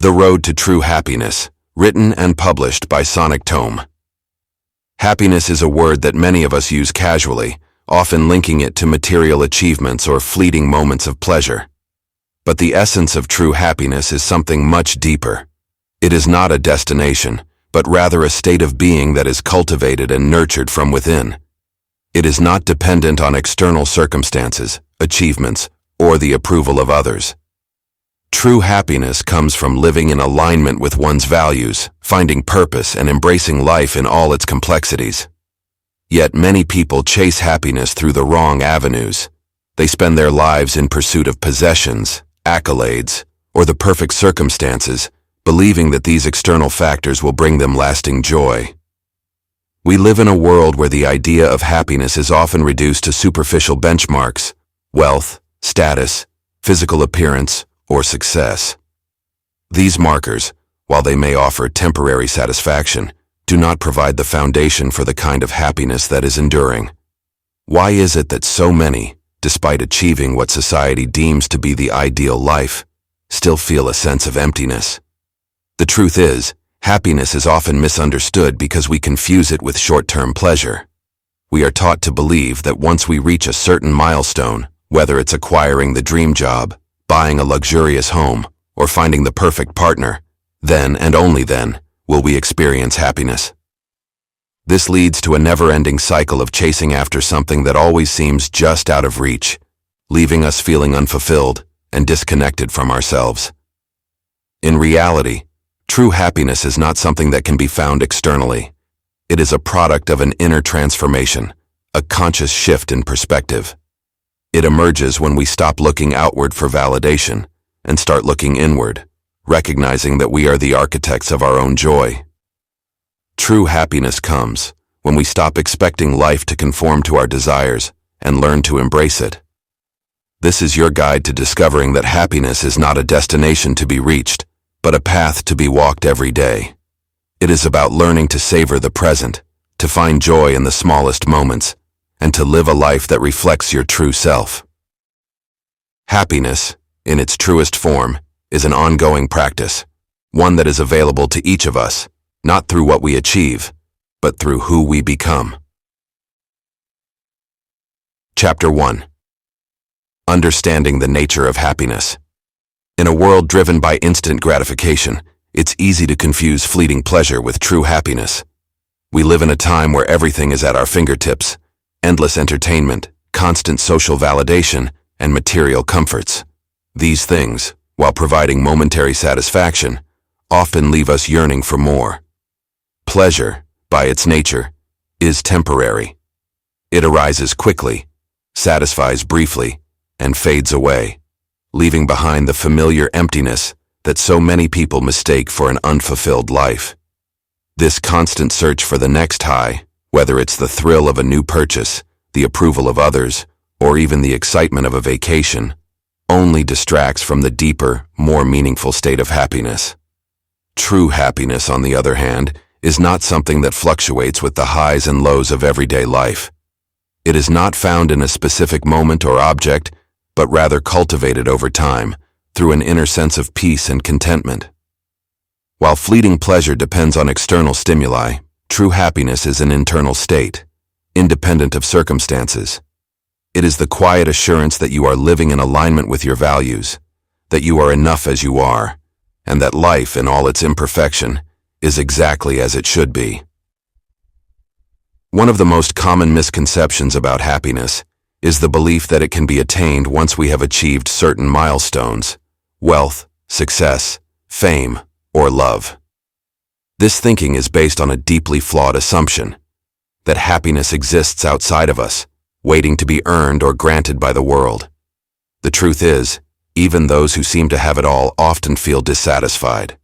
The Road to True Happiness, written and published by Sonic Tome. Happiness is a word that many of us use casually, often linking it to material achievements or fleeting moments of pleasure. But the essence of true happiness is something much deeper. It is not a destination, but rather a state of being that is cultivated and nurtured from within. It is not dependent on external circumstances, achievements, or the approval of others. True happiness comes from living in alignment with one's values, finding purpose, and embracing life in all its complexities. Yet many people chase happiness through the wrong avenues. They spend their lives in pursuit of possessions, accolades, or the perfect circumstances, believing that these external factors will bring them lasting joy. We live in a world where the idea of happiness is often reduced to superficial benchmarks: wealth, status, physical appearance, or success. These markers, while they may offer temporary satisfaction, do not provide the foundation for the kind of happiness that is enduring. Why is it that so many, despite achieving what society deems to be the ideal life, still feel a sense of emptiness? The truth is, happiness is often misunderstood because we confuse it with short-term pleasure. We are taught to believe that once we reach a certain milestone, whether it's acquiring the dream job, buying a luxurious home, or finding the perfect partner, then and only then will we experience happiness. This leads to a never-ending cycle of chasing after something that always seems just out of reach, leaving us feeling unfulfilled and disconnected from ourselves. In reality, true happiness is not something that can be found externally. It is a product of an inner transformation, a conscious shift in perspective. It emerges when we stop looking outward for validation and start looking inward, recognizing that we are the architects of our own joy. True happiness comes when we stop expecting life to conform to our desires and learn to embrace it. This is your guide to discovering that happiness is not a destination to be reached, but a path to be walked every day. It is about learning to savor the present, to find joy in the smallest moments, and to live a life that reflects your true self. Happiness, in its truest form, is an ongoing practice, one that is available to each of us, not through what we achieve, but through who we become. Chapter 1. Understanding the nature of happiness. In a world driven by instant gratification, it's easy to confuse fleeting pleasure with true happiness. We live in a time where everything is at our fingertips: endless entertainment, constant social validation, and material comforts. These things, while providing momentary satisfaction, often leave us yearning for more. Pleasure, by its nature, is temporary. It arises quickly, satisfies briefly, and fades away, leaving behind the familiar emptiness that so many people mistake for an unfulfilled life. This constant search for the next high, whether it's the thrill of a new purchase, the approval of others, or even the excitement of a vacation, only distracts from the deeper, more meaningful state of happiness. True happiness, on the other hand, is not something that fluctuates with the highs and lows of everyday life. It is not found in a specific moment or object, but rather cultivated over time, through an inner sense of peace and contentment. While fleeting pleasure depends on external stimuli, true happiness is an internal state, independent of circumstances. It is the quiet assurance that you are living in alignment with your values, that you are enough as you are, and that life, in all its imperfection, is exactly as it should be. One of the most common misconceptions about happiness is the belief that it can be attained once we have achieved certain milestones: wealth, success, fame, or love. This thinking is based on a deeply flawed assumption that happiness exists outside of us, waiting to be earned or granted by the world. The truth is, even those who seem to have it all often feel dissatisfied.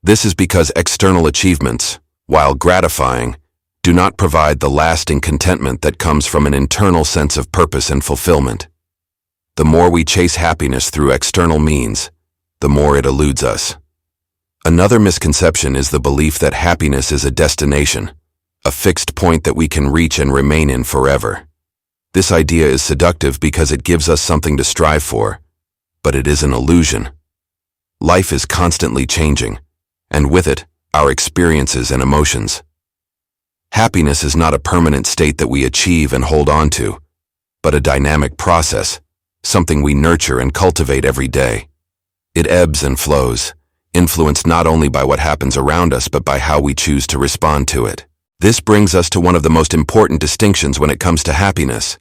This is because external achievements, while gratifying, do not provide the lasting contentment that comes from an internal sense of purpose and fulfillment. The more we chase happiness through external means, the more it eludes us. Another misconception is the belief that happiness is a destination, a fixed point that we can reach and remain in forever. This idea is seductive because it gives us something to strive for, but it is an illusion. Life is constantly changing, and with it, our experiences and emotions. Happiness is not a permanent state that we achieve and hold on to, but a dynamic process, something we nurture and cultivate every day. It ebbs and flows, influenced not only by what happens around us but by how we choose to respond to it. This brings us to one of the most important distinctions when it comes to happiness: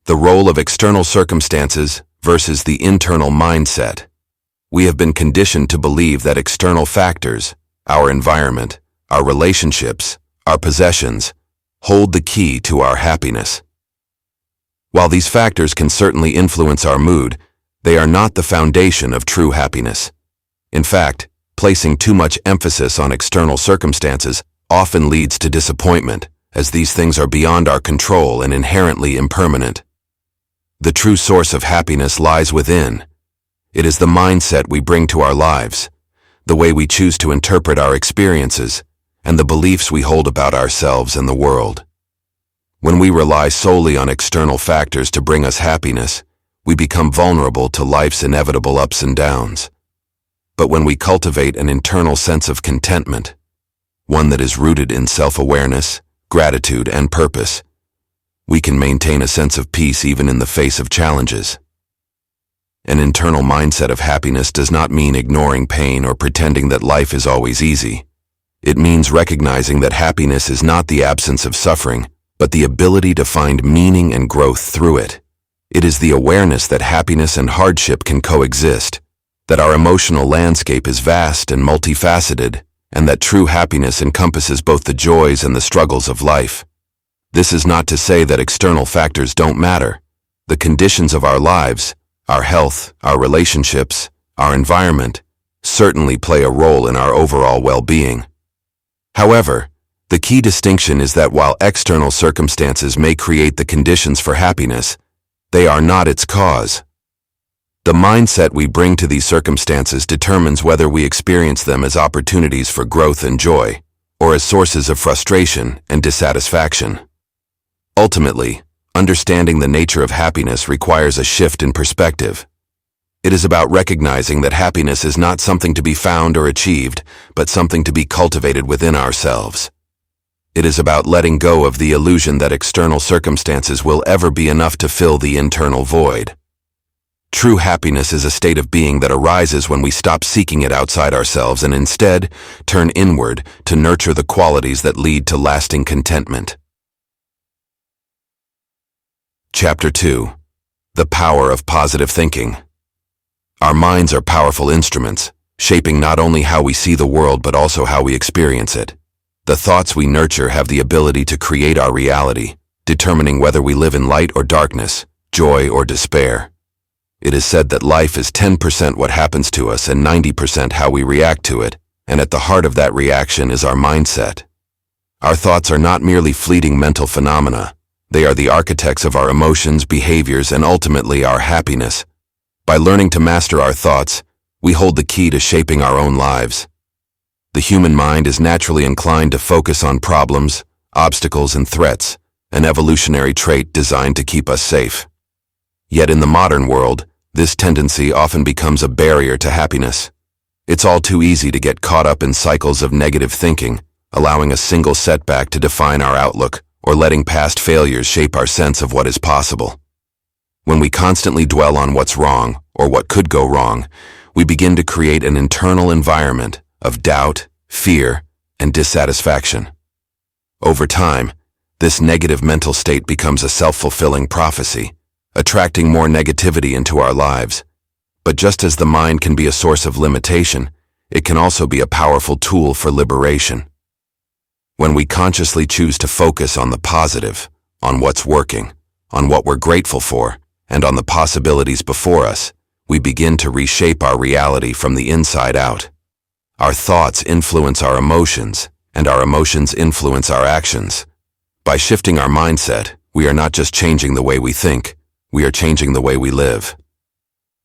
the role of external circumstances versus the internal mindset. We have been conditioned to believe that external factors, our environment, our relationships, our possessions, hold the key to our happiness. While these factors can certainly influence our mood, they are not the foundation of true happiness. In fact, placing too much emphasis on external circumstances often leads to disappointment, as these things are beyond our control and inherently impermanent. The true source of happiness lies within. It is the mindset we bring to our lives, the way we choose to interpret our experiences, and the beliefs we hold about ourselves and the world. When we rely solely on external factors to bring us happiness, we become vulnerable to life's inevitable ups and downs. But when we cultivate an internal sense of contentment, one that is rooted in self-awareness, gratitude, and purpose, we can maintain a sense of peace even in the face of challenges. An internal mindset of happiness does not mean ignoring pain or pretending that life is always easy. It means recognizing that happiness is not the absence of suffering, but the ability to find meaning and growth through it. It is the awareness that happiness and hardship can coexist, that our emotional landscape is vast and multifaceted, and that true happiness encompasses both the joys and the struggles of life. This is not to say that external factors don't matter. The conditions of our lives, our health, our relationships, our environment, certainly play a role in our overall well-being. However, the key distinction is that while external circumstances may create the conditions for happiness, they are not its cause. The mindset we bring to these circumstances determines whether we experience them as opportunities for growth and joy, or as sources of frustration and dissatisfaction. Ultimately, understanding the nature of happiness requires a shift in perspective. It is about recognizing that happiness is not something to be found or achieved, but something to be cultivated within ourselves. It is about letting go of the illusion that external circumstances will ever be enough to fill the internal void. True happiness is a state of being that arises when we stop seeking it outside ourselves and instead turn inward to nurture the qualities that lead to lasting contentment. Chapter 2. The Power of Positive Thinking. Our minds are powerful instruments, shaping not only how we see the world but also how we experience it. The thoughts we nurture have the ability to create our reality, determining whether we live in light or darkness, joy or despair. It is said that life is 10% what happens to us and 90% how we react to it, and at the heart of that reaction is our mindset. Our thoughts are not merely fleeting mental phenomena. They are the architects of our emotions, behaviors, and ultimately our happiness. By learning to master our thoughts, we hold the key to shaping our own lives. The human mind is naturally inclined to focus on problems, obstacles, and threats, an evolutionary trait designed to keep us safe. Yet in the modern world, this tendency often becomes a barrier to happiness. It's all too easy to get caught up in cycles of negative thinking, allowing a single setback to define our outlook, or letting past failures shape our sense of what is possible. When we constantly dwell on what's wrong, or what could go wrong, we begin to create an internal environment of doubt, fear, and dissatisfaction. Over time, this negative mental state becomes a self-fulfilling prophecy, attracting more negativity into our lives. But just as the mind can be a source of limitation, it can also be a powerful tool for liberation. When we consciously choose to focus on the positive, on what's working, on what we're grateful for, and on the possibilities before us, we begin to reshape our reality from the inside out. Our thoughts influence our emotions, and our emotions influence our actions. By shifting our mindset, we are not just changing the way we think, we are changing the way we live.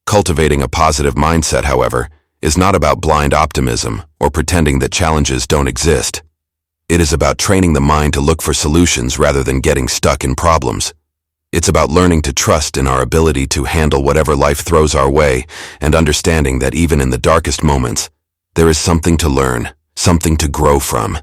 Cultivating a positive mindset, however, is not about blind optimism or pretending that challenges don't exist. It is about training the mind to look for solutions rather than getting stuck in problems. It's about learning to trust in our ability to handle whatever life throws our way and understanding that even in the darkest moments, there is something to learn, something to grow from.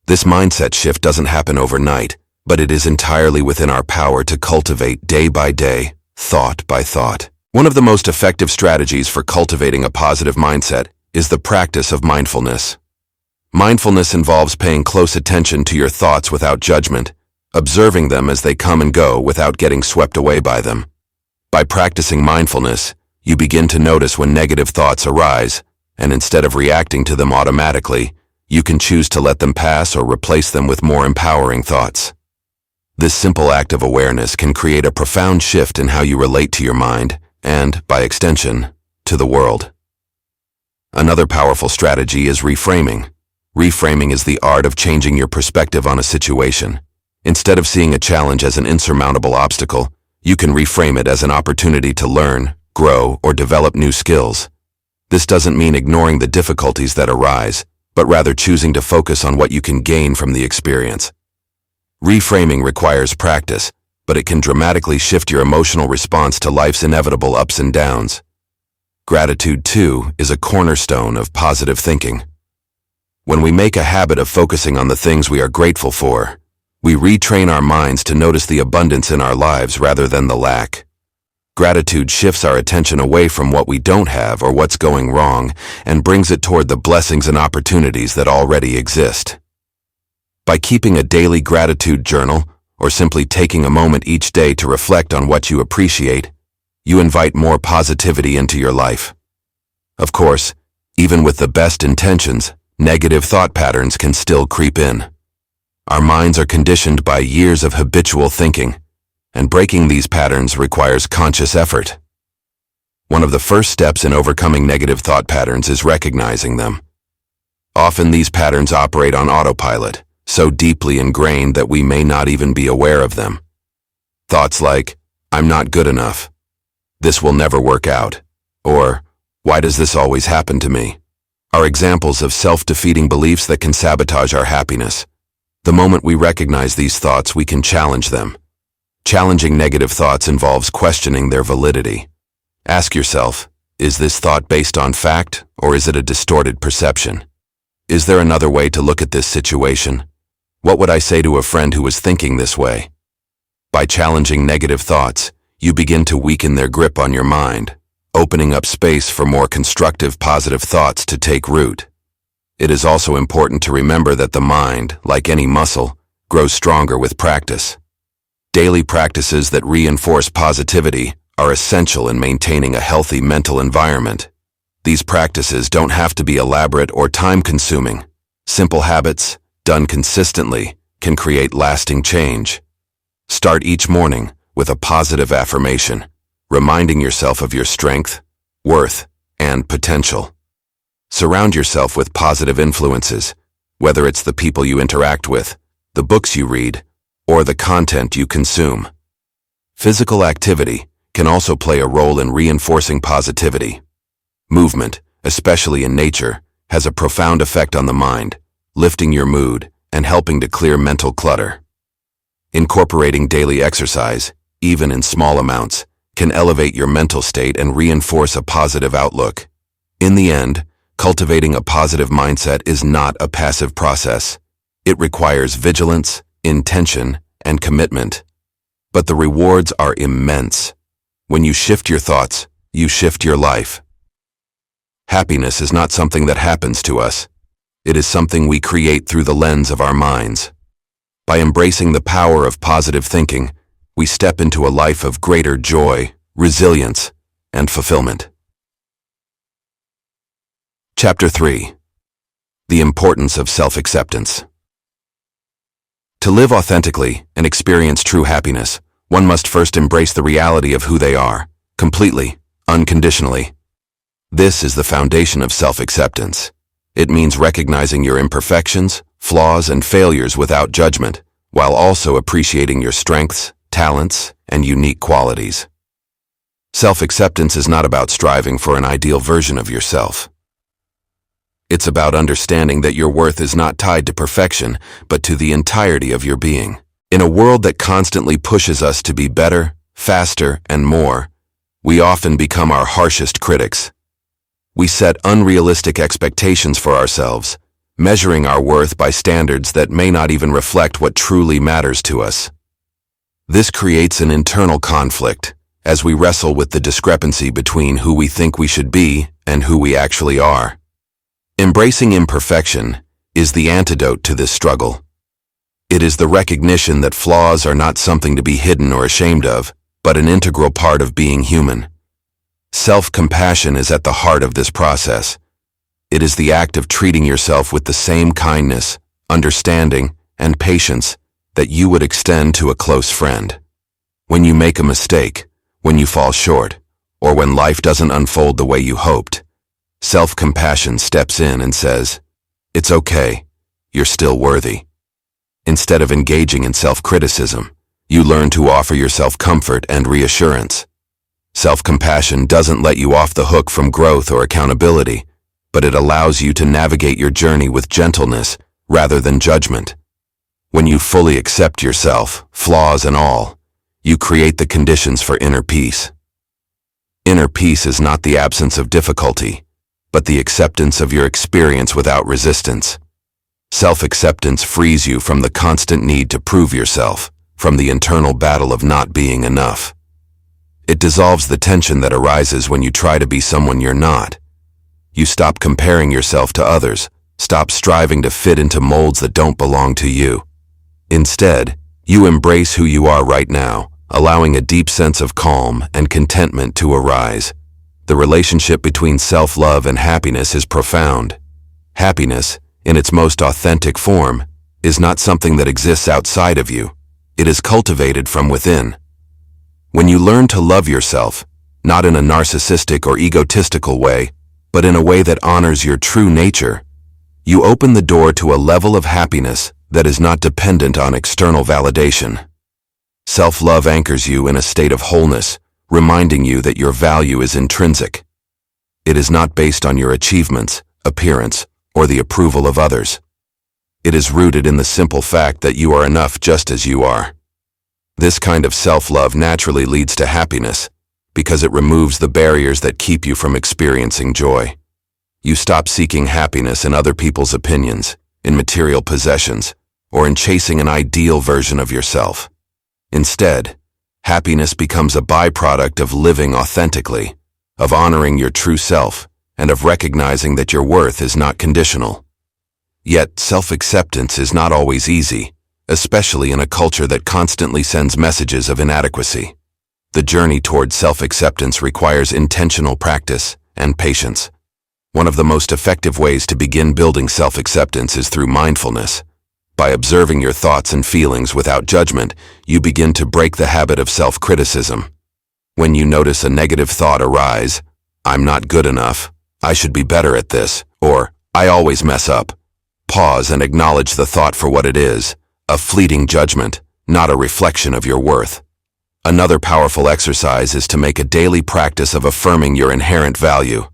This mindset shift doesn't happen overnight, but it is entirely within our power to cultivate day by day, thought by thought. One of the most effective strategies for cultivating a positive mindset is the practice of mindfulness. Mindfulness involves paying close attention to your thoughts without judgment, observing them as they come and go without getting swept away by them. By practicing mindfulness, you begin to notice when negative thoughts arise, and instead of reacting to them automatically, you can choose to let them pass or replace them with more empowering thoughts. This simple act of awareness can create a profound shift in how you relate to your mind and, by extension, to the world. Another powerful strategy is reframing. Reframing is the art of changing your perspective on a situation. Instead of seeing a challenge as an insurmountable obstacle, you can reframe it as an opportunity to learn, grow, or develop new skills. This doesn't mean ignoring the difficulties that arise, but rather choosing to focus on what you can gain from the experience. Reframing requires practice, but it can dramatically shift your emotional response to life's inevitable ups and downs. Gratitude, too, is a cornerstone of positive thinking. When we make a habit of focusing on the things we are grateful for, we retrain our minds to notice the abundance in our lives rather than the lack. Gratitude shifts our attention away from what we don't have or what's going wrong and brings it toward the blessings and opportunities that already exist. By keeping a daily gratitude journal, or simply taking a moment each day to reflect on what you appreciate, you invite more positivity into your life. Of course, even with the best intentions, negative thought patterns can still creep in. Our minds are conditioned by years of habitual thinking, and breaking these patterns requires conscious effort. One of the first steps in overcoming negative thought patterns is recognizing them. Often these patterns operate on autopilot, so deeply ingrained that we may not even be aware of them. Thoughts like, "I'm not good enough," "This will never work out," or "Why does this always happen to me?" are examples of self-defeating beliefs that can sabotage our happiness. The moment we recognize these thoughts, we can challenge them. Challenging negative thoughts involves questioning their validity. Ask yourself, is this thought based on fact, or is it a distorted perception? Is there another way to look at this situation? What would I say to a friend who was thinking this way? By challenging negative thoughts, you begin to weaken their grip on your mind, opening up space for more constructive, positive thoughts to take root. It is also important to remember that the mind, like any muscle, grows stronger with practice. Daily practices that reinforce positivity are essential in maintaining a healthy mental environment. These practices don't have to be elaborate or time-consuming. Simple habits, done consistently, can create lasting change. Start each morning with a positive affirmation, reminding yourself of your strength, worth, and potential. Surround yourself with positive influences, whether it's the people you interact with, the books you read, or the content you consume. Physical activity can also play a role in reinforcing positivity. Movement, especially in nature, has a profound effect on the mind, lifting your mood and helping to clear mental clutter. Incorporating daily exercise, even in small amounts, can elevate your mental state and reinforce a positive outlook. In the end, cultivating a positive mindset is not a passive process. It requires vigilance, intention, and commitment. But the rewards are immense. When you shift your thoughts, you shift your life. Happiness is not something that happens to us. It is something we create through the lens of our minds. By embracing the power of positive thinking, we step into a life of greater joy, resilience, and fulfillment. Chapter 3. The Importance of Self-Acceptance. To live authentically and experience true happiness, one must first embrace the reality of who they are, completely, unconditionally. This is the foundation of self-acceptance. It means recognizing your imperfections, flaws, and failures without judgment, while also appreciating your strengths, talents, and unique qualities. Self-acceptance is not about striving for an ideal version of yourself. It's about understanding that your worth is not tied to perfection, but to the entirety of your being. In a world that constantly pushes us to be better, faster, and more, we often become our harshest critics. We set unrealistic expectations for ourselves, measuring our worth by standards that may not even reflect what truly matters to us. This creates an internal conflict as we wrestle with the discrepancy between who we think we should be and who we actually are. Embracing imperfection is the antidote to this struggle. It is the recognition that flaws are not something to be hidden or ashamed of, but an integral part of being human. Self-compassion is at the heart of this process. It is the act of treating yourself with the same kindness, understanding, and patience that you would extend to a close friend. When you make a mistake, when you fall short, or when life doesn't unfold the way you hoped, self-compassion steps in and says, "It's okay, you're still worthy." Instead of engaging in self-criticism, you learn to offer yourself comfort and reassurance. Self-compassion doesn't let you off the hook from growth or accountability, but it allows you to navigate your journey with gentleness rather than judgment. When you fully accept yourself, flaws and all, you create the conditions for inner peace. Inner peace is not the absence of difficulty, but the acceptance of your experience without resistance. Self-acceptance frees you from the constant need to prove yourself, from the internal battle of not being enough. It dissolves the tension that arises when you try to be someone you're not. You stop comparing yourself to others, stop striving to fit into molds that don't belong to you. Instead, you embrace who you are right now, allowing a deep sense of calm and contentment to arise. The relationship between self-love and happiness is profound. Happiness, in its most authentic form, is not something that exists outside of you. It is cultivated from within. When you learn to love yourself, not in a narcissistic or egotistical way, but in a way that honors your true nature, you open the door to a level of happiness that is not dependent on external validation. Self-love anchors you in a state of wholeness, reminding you that your value is intrinsic. It is not based on your achievements, appearance, or the approval of others. It is rooted in the simple fact that you are enough just as you are. This kind of self-love naturally leads to happiness, because it removes the barriers that keep you from experiencing joy. You stop seeking happiness in other people's opinions, in material possessions, or in chasing an ideal version of yourself. Instead, happiness becomes a byproduct of living authentically, of honoring your true self, and of recognizing that your worth is not conditional. Yet, self-acceptance is not always easy, especially in a culture that constantly sends messages of inadequacy. The journey toward self-acceptance requires intentional practice and patience. One of the most effective ways to begin building self-acceptance is through mindfulness. By observing your thoughts and feelings without judgment, you begin to break the habit of self-criticism. When you notice a negative thought arise, "I'm not good enough," "I should be better at this," or "I always mess up," pause and acknowledge the thought for what it is, a fleeting judgment, not a reflection of your worth. Another powerful exercise is to make a daily practice of affirming your inherent value.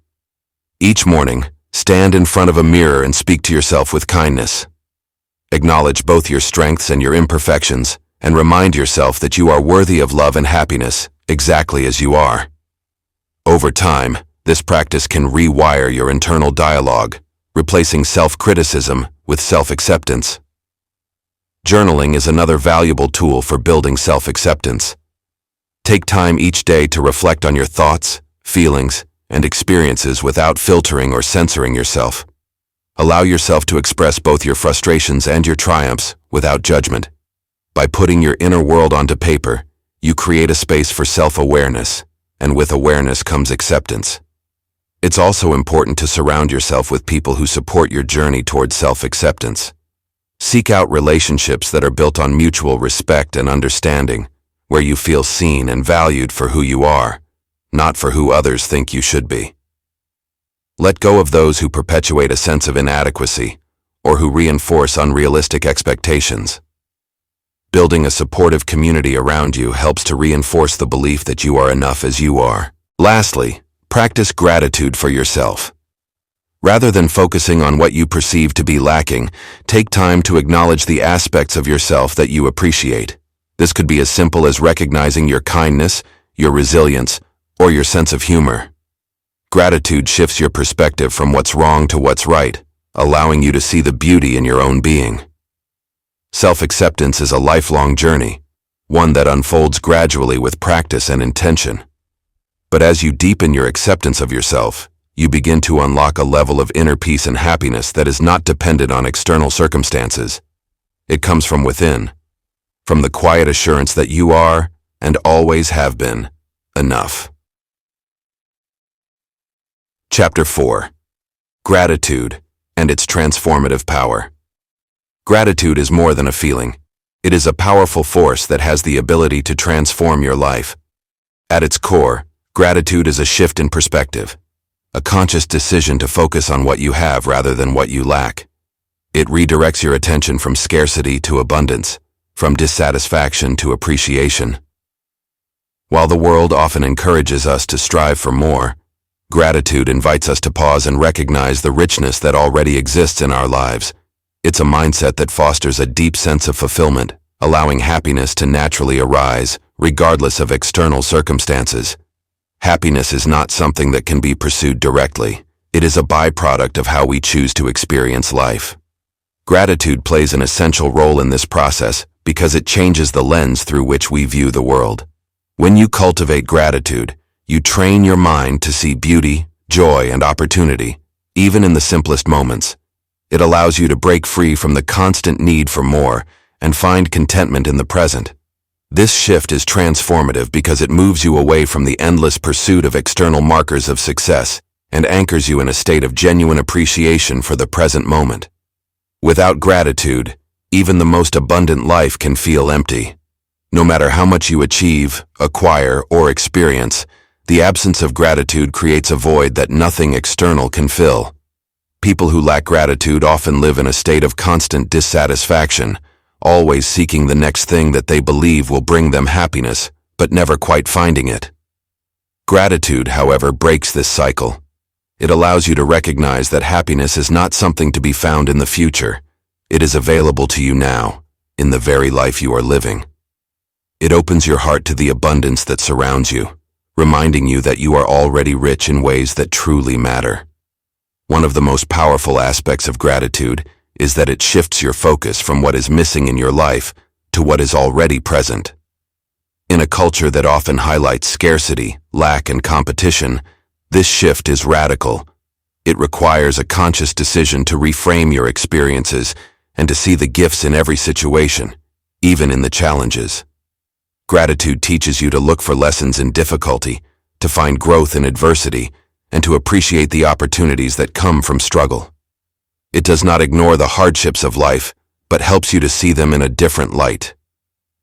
Each morning, stand in front of a mirror and speak to yourself with kindness. Acknowledge both your strengths and your imperfections, and remind yourself that you are worthy of love and happiness, exactly as you are. Over time, this practice can rewire your internal dialogue, replacing self-criticism with self-acceptance. Journaling is another valuable tool for building self-acceptance. Take time each day to reflect on your thoughts, feelings, and experiences without filtering or censoring yourself. Allow yourself to express both your frustrations and your triumphs without judgment. By putting your inner world onto paper, you create a space for self-awareness, and with awareness comes acceptance. It's also important to surround yourself with people who support your journey towards self-acceptance. Seek out relationships that are built on mutual respect and understanding, where you feel seen and valued for who you are, not for who others think you should be. Let go of those who perpetuate a sense of inadequacy or who reinforce unrealistic expectations. Building a supportive community around you helps to reinforce the belief that you are enough as you are. Lastly, practice gratitude for yourself. Rather than focusing on what you perceive to be lacking, take time to acknowledge the aspects of yourself that you appreciate. This could be as simple as recognizing your kindness, your resilience, or your sense of humor. Gratitude shifts your perspective from what's wrong to what's right, allowing you to see the beauty in your own being. Self-acceptance is a lifelong journey, one that unfolds gradually with practice and intention. But as you deepen your acceptance of yourself, you begin to unlock a level of inner peace and happiness that is not dependent on external circumstances. It comes from within, from the quiet assurance that you are, and always have been, enough. Chapter 4. Gratitude and its transformative power. Gratitude is more than a feeling. It is a powerful force that has the ability to transform your life. At its core, gratitude is a shift in perspective, a conscious decision to focus on what you have rather than what you lack. It redirects your attention from scarcity to abundance, from dissatisfaction to appreciation. While the world often encourages us to strive for more, gratitude invites us to pause and recognize the richness that already exists in our lives. It's a mindset that fosters a deep sense of fulfillment, allowing happiness to naturally arise, regardless of external circumstances. Happiness is not something that can be pursued directly. It is a byproduct of how we choose to experience life. Gratitude plays an essential role in this process because it changes the lens through which we view the world. When you cultivate gratitude, you train your mind to see beauty, joy, and opportunity, even in the simplest moments. It allows you to break free from the constant need for more and find contentment in the present. This shift is transformative because it moves you away from the endless pursuit of external markers of success and anchors you in a state of genuine appreciation for the present moment. Without gratitude, even the most abundant life can feel empty. No matter how much you achieve, acquire, or experience, the absence of gratitude creates a void that nothing external can fill. People who lack gratitude often live in a state of constant dissatisfaction, always seeking the next thing that they believe will bring them happiness, but never quite finding it. Gratitude, however, breaks this cycle. It allows you to recognize that happiness is not something to be found in the future. It is available to you now, in the very life you are living. It opens your heart to the abundance that surrounds you, reminding you that you are already rich in ways that truly matter. One of the most powerful aspects of gratitude is that it shifts your focus from what is missing in your life to what is already present. In a culture that often highlights scarcity, lack, and competition, this shift is radical. It requires a conscious decision to reframe your experiences and to see the gifts in every situation, even in the challenges. Gratitude teaches you to look for lessons in difficulty, to find growth in adversity, and to appreciate the opportunities that come from struggle. It does not ignore the hardships of life, but helps you to see them in a different light.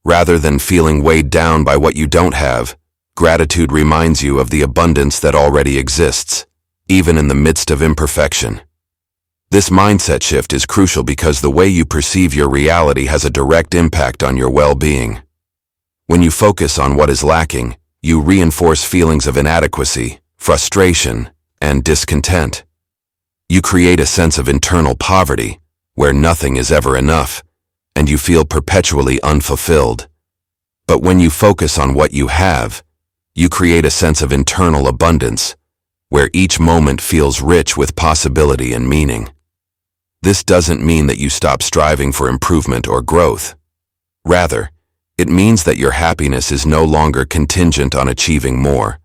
Rather than feeling weighed down by what you don't have, gratitude reminds you of the abundance that already exists, even in the midst of imperfection. This mindset shift is crucial because the way you perceive your reality has a direct impact on your well-being. When you focus on what is lacking, you reinforce feelings of inadequacy, frustration, and discontent. You create a sense of internal poverty, where nothing is ever enough, and you feel perpetually unfulfilled. But when you focus on what you have, you create a sense of internal abundance, where each moment feels rich with possibility and meaning. This doesn't mean that you stop striving for improvement or growth. Rather, it means that your happiness is no longer contingent on achieving more,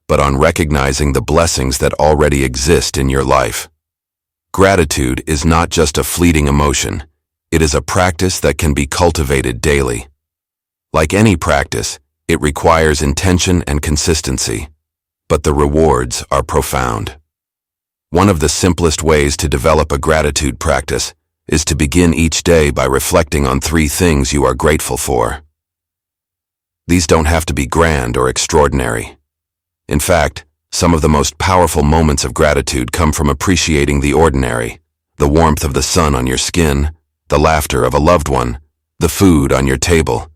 but on recognizing the blessings that already exist in your life. Gratitude is not just a fleeting emotion. It is a practice that can be cultivated daily. Like any practice, it requires intention and consistency, but the rewards are profound. One of the simplest ways to develop a gratitude practice is to begin each day by reflecting on 3 things you are grateful for. These don't have to be grand or extraordinary. In fact, some of the most powerful moments of gratitude come from appreciating the ordinary, the warmth of the sun on your skin, the laughter of a loved one, the food on your table.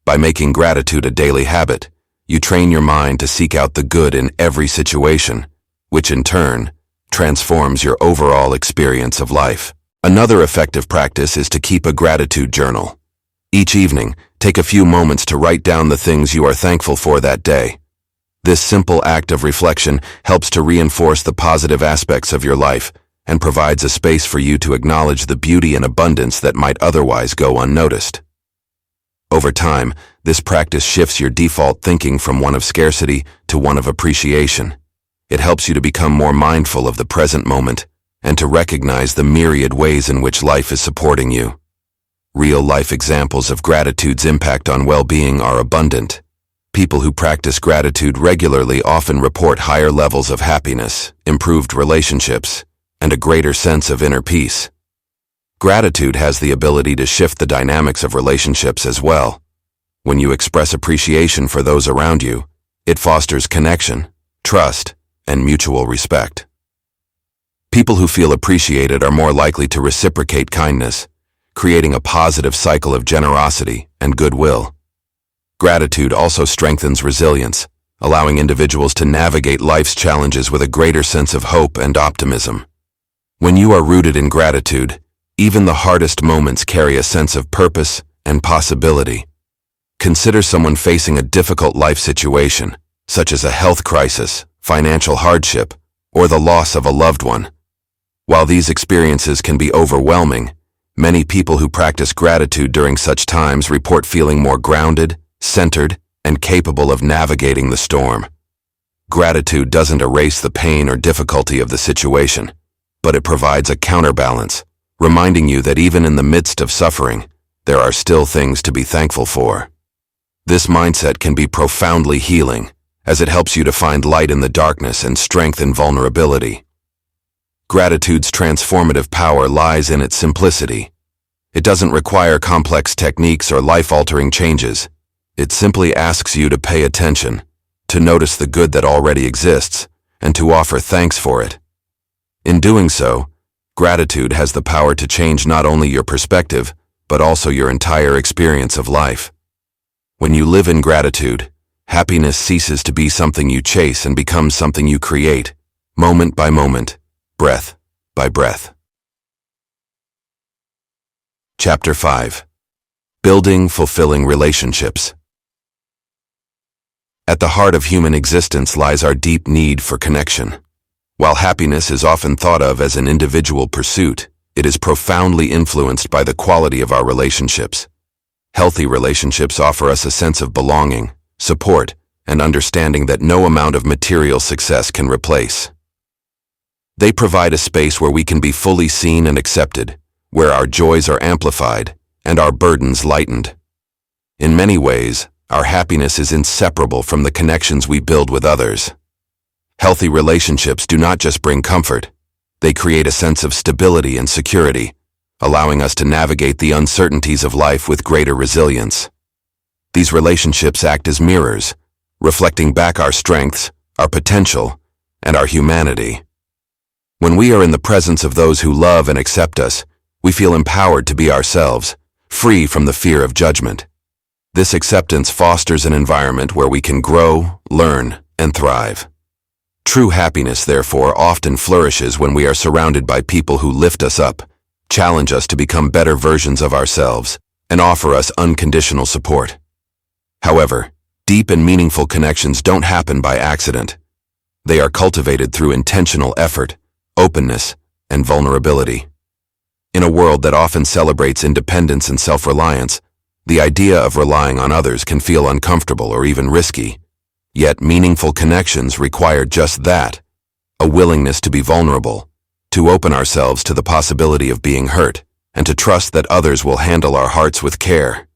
By making gratitude a daily habit, you train your mind to seek out the good in every situation, which in turn transforms your overall experience of life. Another effective practice is to keep a gratitude journal. Each evening, take a few moments to write down the things you are thankful for that day. This simple act of reflection helps to reinforce the positive aspects of your life and provides a space for you to acknowledge the beauty and abundance that might otherwise go unnoticed. Over time, this practice shifts your default thinking from one of scarcity to one of appreciation. It helps you to become more mindful of the present moment and to recognize the myriad ways in which life is supporting you. Real-life examples of gratitude's impact on well-being are abundant. People who practice gratitude regularly often report higher levels of happiness, improved relationships, and a greater sense of inner peace. Gratitude has the ability to shift the dynamics of relationships as well. When you express appreciation for those around you, it fosters connection, trust, and mutual respect. People who feel appreciated are more likely to reciprocate kindness, creating a positive cycle of generosity and goodwill. Gratitude also strengthens resilience, allowing individuals to navigate life's challenges with a greater sense of hope and optimism. When you are rooted in gratitude, even the hardest moments carry a sense of purpose and possibility. Consider someone facing a difficult life situation, such as a health crisis, financial hardship, or the loss of a loved one. While these experiences can be overwhelming, many people who practice gratitude during such times report feeling more grounded, centered, and capable of navigating the storm. Gratitude doesn't erase the pain or difficulty of the situation, but it provides a counterbalance, reminding you that even in the midst of suffering, there are still things to be thankful for. This mindset can be profoundly healing, as it helps you to find light in the darkness and strength in vulnerability. Gratitude's transformative power lies in its simplicity. It doesn't require complex techniques or life-altering changes. It simply asks you to pay attention, to notice the good that already exists, and to offer thanks for it. In doing so, gratitude has the power to change not only your perspective, but also your entire experience of life. When you live in gratitude, happiness ceases to be something you chase and becomes something you create, moment by moment, breath by breath. Chapter 5. Building fulfilling relationships. At the heart of human existence lies our deep need for connection. While happiness is often thought of as an individual pursuit, it is profoundly influenced by the quality of our relationships. Healthy relationships offer us a sense of belonging, support, and understanding that no amount of material success can replace. They provide a space where we can be fully seen and accepted, where our joys are amplified and our burdens lightened. In many ways, our happiness is inseparable from the connections we build with others. Healthy relationships do not just bring comfort, they create a sense of stability and security, allowing us to navigate the uncertainties of life with greater resilience. These relationships act as mirrors, reflecting back our strengths, our potential, and our humanity. When we are in the presence of those who love and accept us, we feel empowered to be ourselves, free from the fear of judgment. This acceptance fosters an environment where we can grow, learn, and thrive. True happiness, therefore, often flourishes when we are surrounded by people who lift us up, challenge us to become better versions of ourselves, and offer us unconditional support. However, deep and meaningful connections don't happen by accident. They are cultivated through intentional effort, openness, and vulnerability. In a world that often celebrates independence and self-reliance, the idea of relying on others can feel uncomfortable or even risky. Yet meaningful connections require just that, a willingness to be vulnerable, to open ourselves to the possibility of being hurt, and to trust that others will handle our hearts with care.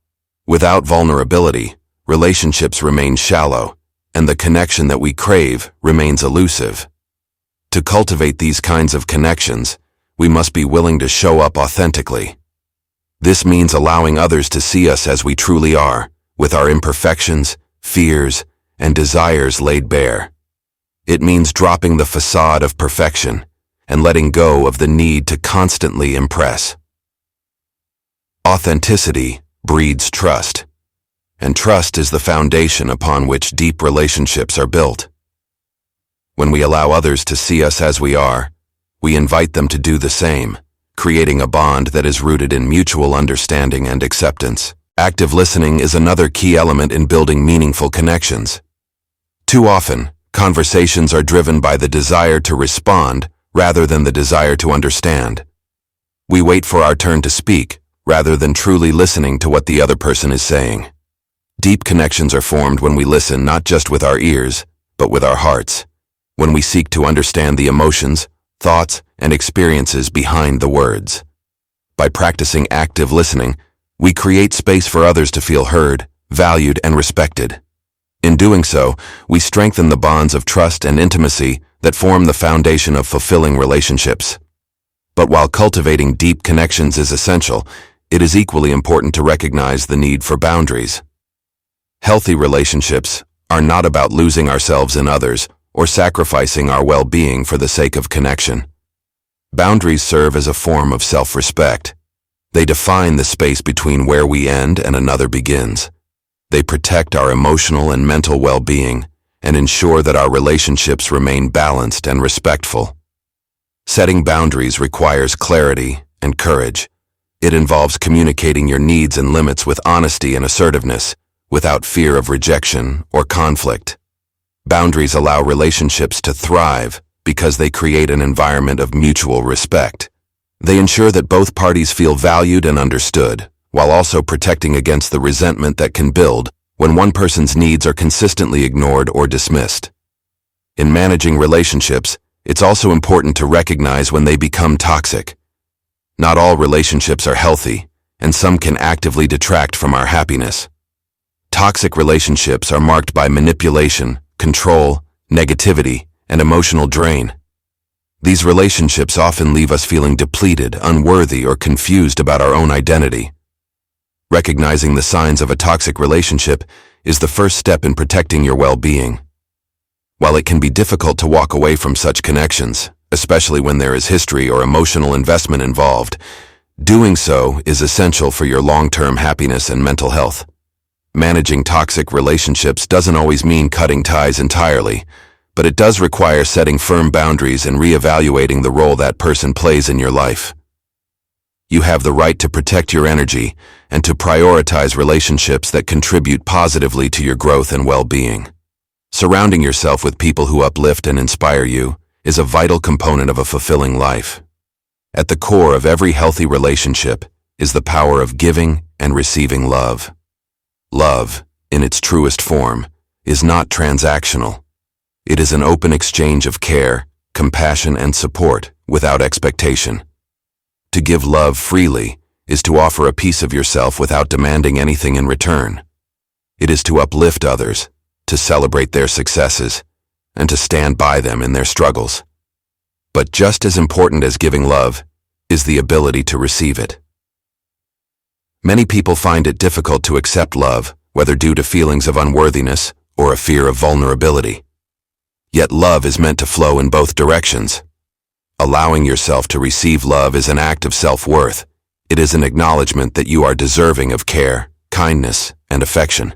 Without vulnerability, relationships remain shallow, and the connection that we crave remains elusive. To cultivate these kinds of connections, we must be willing to show up authentically. This means allowing others to see us as we truly are, with our imperfections, fears, and desires laid bare. It means dropping the facade of perfection and letting go of the need to constantly impress. Authenticity breeds trust, and trust is the foundation upon which deep relationships are built. When we allow others to see us as we are, we invite them to do the same, creating a bond that is rooted in mutual understanding and acceptance. Active listening is another key element in building meaningful connections. Too often, conversations are driven by the desire to respond rather than the desire to understand. We wait for our turn to speak, rather than truly listening to what the other person is saying. Deep connections are formed when we listen not just with our ears, but with our hearts, when we seek to understand the emotions, thoughts, and experiences behind the words. By practicing active listening, we create space for others to feel heard, valued, and respected. In doing so, we strengthen the bonds of trust and intimacy that form the foundation of fulfilling relationships. But while cultivating deep connections is essential, it is equally important to recognize the need for boundaries. Healthy relationships are not about losing ourselves in others or sacrificing our well-being for the sake of connection. Boundaries serve as a form of self-respect. They define the space between where we end and another begins. They protect our emotional and mental well-being and ensure that our relationships remain balanced and respectful. Setting boundaries requires clarity and courage. It involves communicating your needs and limits with honesty and assertiveness, without fear of rejection or conflict. Boundaries allow relationships to thrive because they create an environment of mutual respect. They ensure that both parties feel valued and understood, while also protecting against the resentment that can build when one person's needs are consistently ignored or dismissed. In managing relationships, it's also important to recognize when they become toxic. Not all relationships are healthy, and some can actively detract from our happiness. Toxic relationships are marked by manipulation, control, negativity, and emotional drain. These relationships often leave us feeling depleted, unworthy, or confused about our own identity. Recognizing the signs of a toxic relationship is the first step in protecting your well-being. While it can be difficult to walk away from such connections, especially when there is history or emotional investment involved, doing so is essential for your long-term happiness and mental health. Managing toxic relationships doesn't always mean cutting ties entirely, but it does require setting firm boundaries and reevaluating the role that person plays in your life. You have the right to protect your energy and to prioritize relationships that contribute positively to your growth and well-being. Surrounding yourself with people who uplift and inspire you is a vital component of a fulfilling life. At the core of every healthy relationship is the power of giving and receiving love. Love, in its truest form, is not transactional. It is an open exchange of care, compassion, and support without expectation. To give love freely is to offer a piece of yourself without demanding anything in return. It is to uplift others, to celebrate their successes, and to stand by them in their struggles. But just as important as giving love is the ability to receive it. Many people find it difficult to accept love, whether due to feelings of unworthiness or a fear of vulnerability. Yet love is meant to flow in both directions. Allowing yourself to receive love is an act of self-worth. It is an acknowledgement that you are deserving of care, kindness, and affection.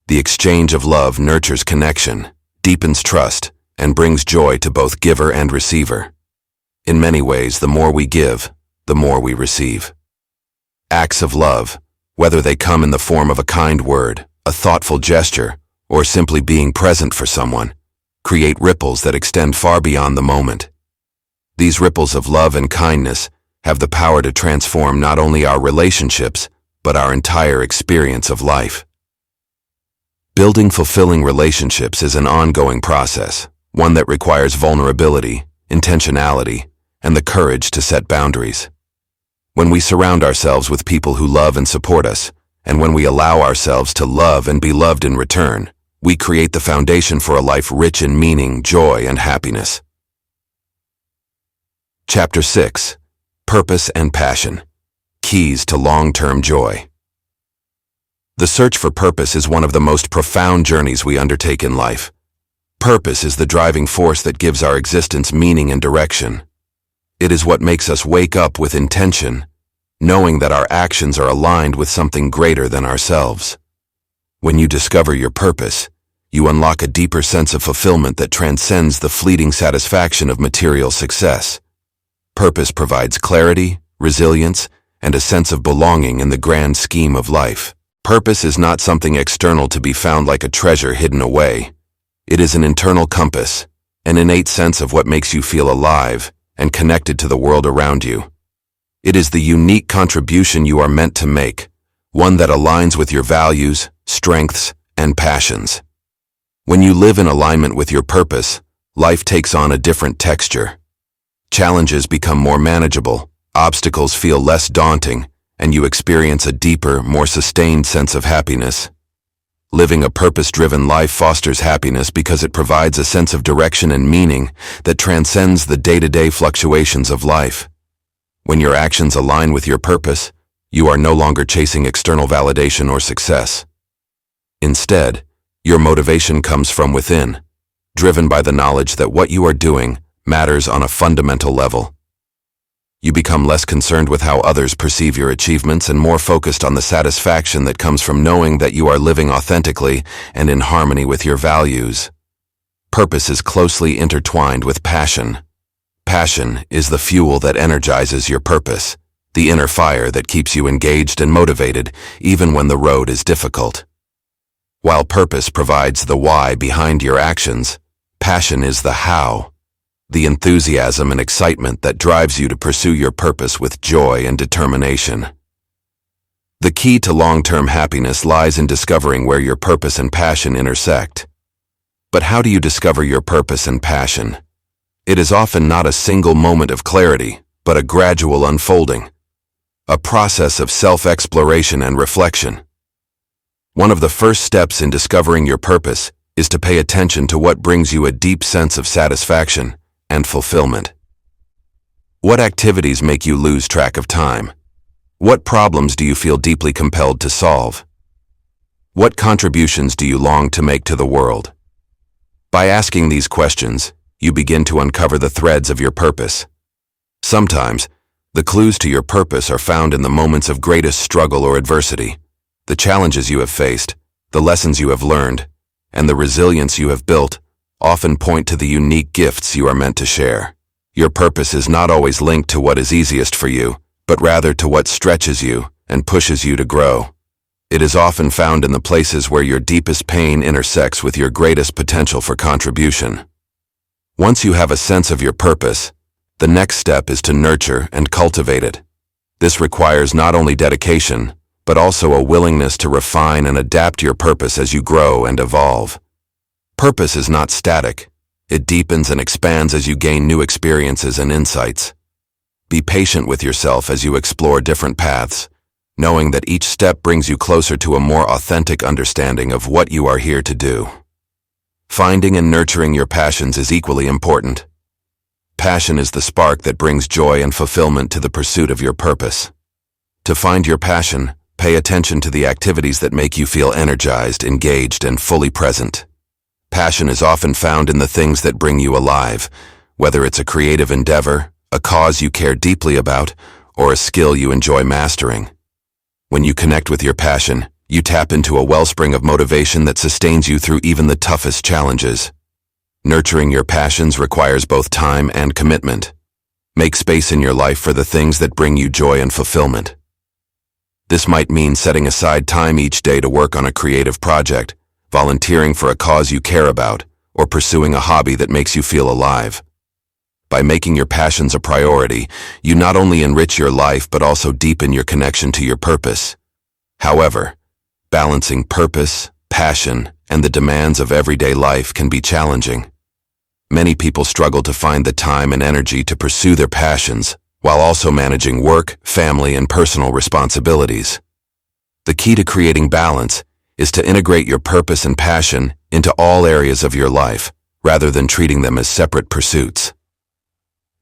The exchange of love nurtures connection, deepens trust, and brings joy to both giver and receiver. In many ways, the more we give, the more we receive. Acts of love, whether they come in the form of a kind word, a thoughtful gesture, or simply being present for someone, create ripples that extend far beyond the moment. These ripples of love and kindness have the power to transform not only our relationships, but our entire experience of life. Building fulfilling relationships is an ongoing process, one that requires vulnerability, intentionality, and the courage to set boundaries. When we surround ourselves with people who love and support us, and when we allow ourselves to love and be loved in return, we create the foundation for a life rich in meaning, joy, and happiness. Chapter 6. Purpose and Passion. Keys to Long-Term Joy. The search for purpose is one of the most profound journeys we undertake in life. Purpose is the driving force that gives our existence meaning and direction. It is what makes us wake up with intention, knowing that our actions are aligned with something greater than ourselves. When you discover your purpose, you unlock a deeper sense of fulfillment that transcends the fleeting satisfaction of material success. Purpose provides clarity, resilience, and a sense of belonging in the grand scheme of life. Purpose is not something external to be found like a treasure hidden away. It is an internal compass, an innate sense of what makes you feel alive and connected to the world around you. It is the unique contribution you are meant to make, one that aligns with your values, strengths, and passions. When you live in alignment with your purpose, life takes on a different texture. Challenges become more manageable, obstacles feel less daunting, and you experience a deeper, more sustained sense of happiness. Living a purpose-driven life fosters happiness because it provides a sense of direction and meaning that transcends the day-to-day fluctuations of life. When your actions align with your purpose, you are no longer chasing external validation or success. Instead, your motivation comes from within, driven by the knowledge that what you are doing matters on a fundamental level. You become less concerned with how others perceive your achievements and more focused on the satisfaction that comes from knowing that you are living authentically and in harmony with your values. Purpose is closely intertwined with passion. Passion is the fuel that energizes your purpose, the inner fire that keeps you engaged and motivated even when the road is difficult. While purpose provides the why behind your actions, passion is the how, the enthusiasm and excitement that drives you to pursue your purpose with joy and determination. The key to long-term happiness lies in discovering where your purpose and passion intersect. But how do you discover your purpose and passion? It is often not a single moment of clarity, but a gradual unfolding, a process of self-exploration and reflection. One of the first steps in discovering your purpose is to pay attention to what brings you a deep sense of satisfaction and fulfillment. What activities make you lose track of time? What problems do you feel deeply compelled to solve? What contributions do you long to make to the world? By asking these questions, you begin to uncover the threads of your purpose. Sometimes, the clues to your purpose are found in the moments of greatest struggle or adversity, the challenges you have faced, the lessons you have learned, and the resilience you have built often point to the unique gifts you are meant to share. Your purpose is not always linked to what is easiest for you, but rather to what stretches you and pushes you to grow. It is often found in the places where your deepest pain intersects with your greatest potential for contribution. Once you have a sense of your purpose, the next step is to nurture and cultivate it. This requires not only dedication, but also a willingness to refine and adapt your purpose as you grow and evolve. Purpose is not static. It deepens and expands as you gain new experiences and insights. Be patient with yourself as you explore different paths, knowing that each step brings you closer to a more authentic understanding of what you are here to do. Finding and nurturing your passions is equally important. Passion is the spark that brings joy and fulfillment to the pursuit of your purpose. To find your passion, pay attention to the activities that make you feel energized, engaged, and fully present. Passion is often found in the things that bring you alive, whether it's a creative endeavor, a cause you care deeply about, or a skill you enjoy mastering. When you connect with your passion, you tap into a wellspring of motivation that sustains you through even the toughest challenges. Nurturing your passions requires both time and commitment. Make space in your life for the things that bring you joy and fulfillment. This might mean setting aside time each day to work on a creative project, volunteering for a cause you care about, or pursuing a hobby that makes you feel alive. By making your passions a priority, you not only enrich your life but also deepen your connection to your purpose. However, balancing purpose, passion, and the demands of everyday life can be challenging. Many people struggle to find the time and energy to pursue their passions, while also managing work, family, and personal responsibilities. The key to creating balance is to integrate your purpose and passion into all areas of your life, rather than treating them as separate pursuits.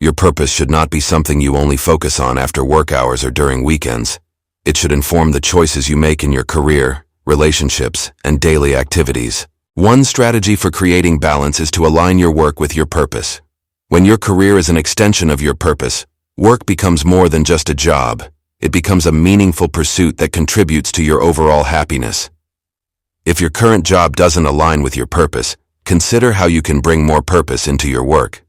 Your purpose should not be something you only focus on after work hours or during weekends. It should inform the choices you make in your career, relationships, and daily activities. One strategy for creating balance is to align your work with your purpose. When your career is an extension of your purpose, work becomes more than just a job. It becomes a meaningful pursuit that contributes to your overall happiness. If your current job doesn't align with your purpose, consider how you can bring more purpose into your work.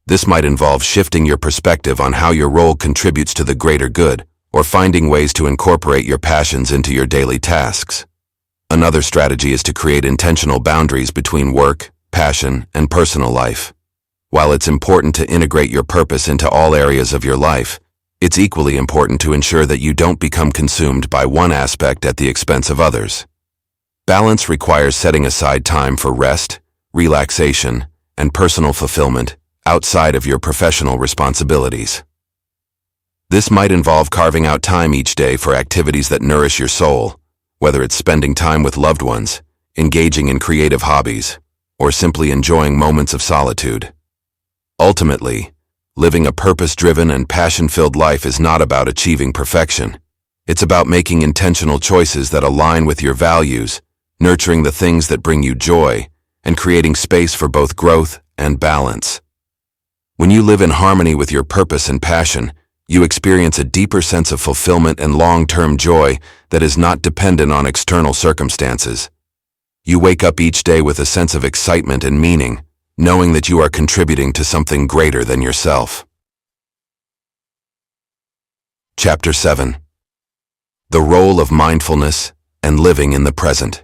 This might involve shifting your perspective on how your role contributes to the greater good, or finding ways to incorporate your passions into your daily tasks. Another strategy is to create intentional boundaries between work, passion, and personal life. While it's important to integrate your purpose into all areas of your life, it's equally important to ensure that you don't become consumed by one aspect at the expense of others. Balance requires setting aside time for rest, relaxation, and personal fulfillment outside of your professional responsibilities. This might involve carving out time each day for activities that nourish your soul, whether it's spending time with loved ones, engaging in creative hobbies, or simply enjoying moments of solitude. Ultimately, living a purpose-driven and passion-filled life is not about achieving perfection. It's about making intentional choices that align with your values, nurturing the things that bring you joy, and creating space for both growth and balance. When you live in harmony with your purpose and passion, you experience a deeper sense of fulfillment and long-term joy that is not dependent on external circumstances. You wake up each day with a sense of excitement and meaning, knowing that you are contributing to something greater than yourself. Chapter 7. The Role of Mindfulness and Living in the Present.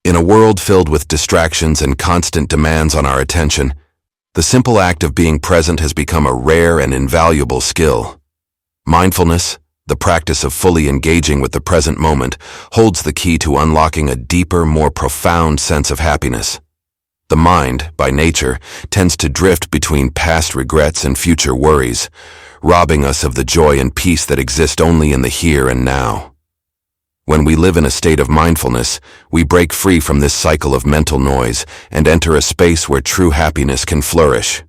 In a world filled with distractions and constant demands on our attention, the simple act of being present has become a rare and invaluable skill. Mindfulness, the practice of fully engaging with the present moment, holds the key to unlocking a deeper, more profound sense of happiness. The mind, by nature, tends to drift between past regrets and future worries, robbing us of the joy and peace that exist only in the here and now. When we live in a state of mindfulness, we break free from this cycle of mental noise and enter a space where true happiness can flourish.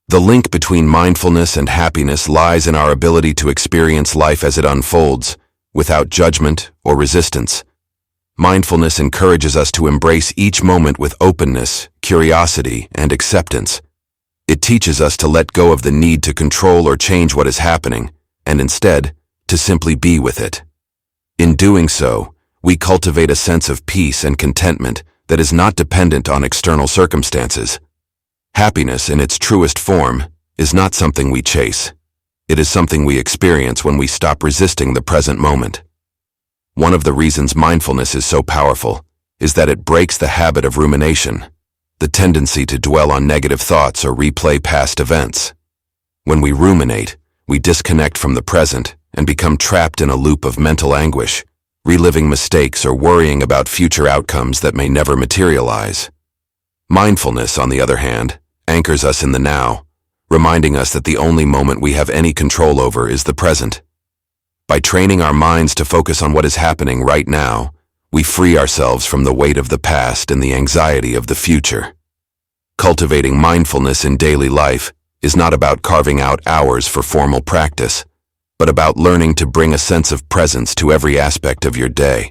The link between mindfulness and happiness lies in our ability to experience life as it unfolds, without judgment or resistance. Mindfulness encourages us to embrace each moment with openness, curiosity, and acceptance. It teaches us to let go of the need to control or change what is happening, and instead, to simply be with it. In doing so, we cultivate a sense of peace and contentment that is not dependent on external circumstances. Happiness, in its truest form, is not something we chase. It is something we experience when we stop resisting the present moment. One of the reasons mindfulness is so powerful is that it breaks the habit of rumination, the tendency to dwell on negative thoughts or replay past events. When we ruminate, we disconnect from the present and become trapped in a loop of mental anguish, reliving mistakes or worrying about future outcomes that may never materialize. Mindfulness, on the other hand, anchors us in the now, reminding us that the only moment we have any control over is the present. By training our minds to focus on what is happening right now, we free ourselves from the weight of the past and the anxiety of the future. Cultivating mindfulness in daily life is not about carving out hours for formal practice, but about learning to bring a sense of presence to every aspect of your day.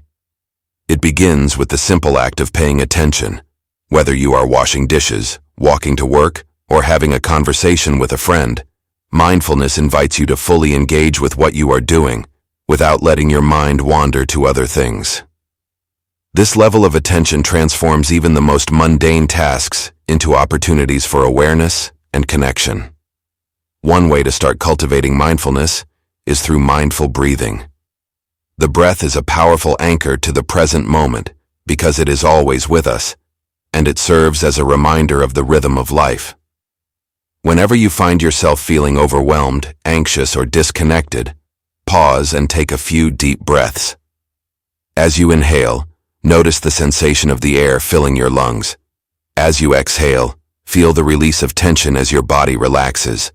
It begins with the simple act of paying attention. Whether you are washing dishes, walking to work, or having a conversation with a friend, mindfulness invites you to fully engage with what you are doing, without letting your mind wander to other things. This level of attention transforms even the most mundane tasks into opportunities for awareness and connection. One way to start cultivating mindfulness is through mindful breathing. The breath is a powerful anchor to the present moment because it is always with us, and it serves as a reminder of the rhythm of life. Whenever you find yourself feeling overwhelmed, anxious, or disconnected, pause and take a few deep breaths. As you inhale, notice the sensation of the air filling your lungs. As you exhale, feel the release of tension as your body relaxes.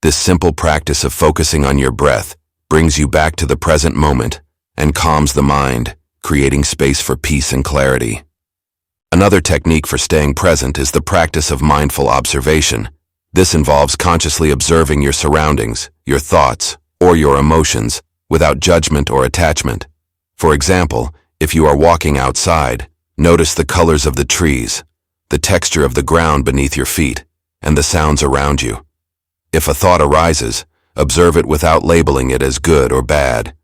This simple practice of focusing on your breath brings you back to the present moment and calms the mind, creating space for peace and clarity. Another technique for staying present is the practice of mindful observation. This involves consciously observing your surroundings, your thoughts, or your emotions, without judgment or attachment. For example, if you are walking outside, notice the colors of the trees, the texture of the ground beneath your feet, and the sounds around you. If a thought arises, observe it without labeling it as good or bad,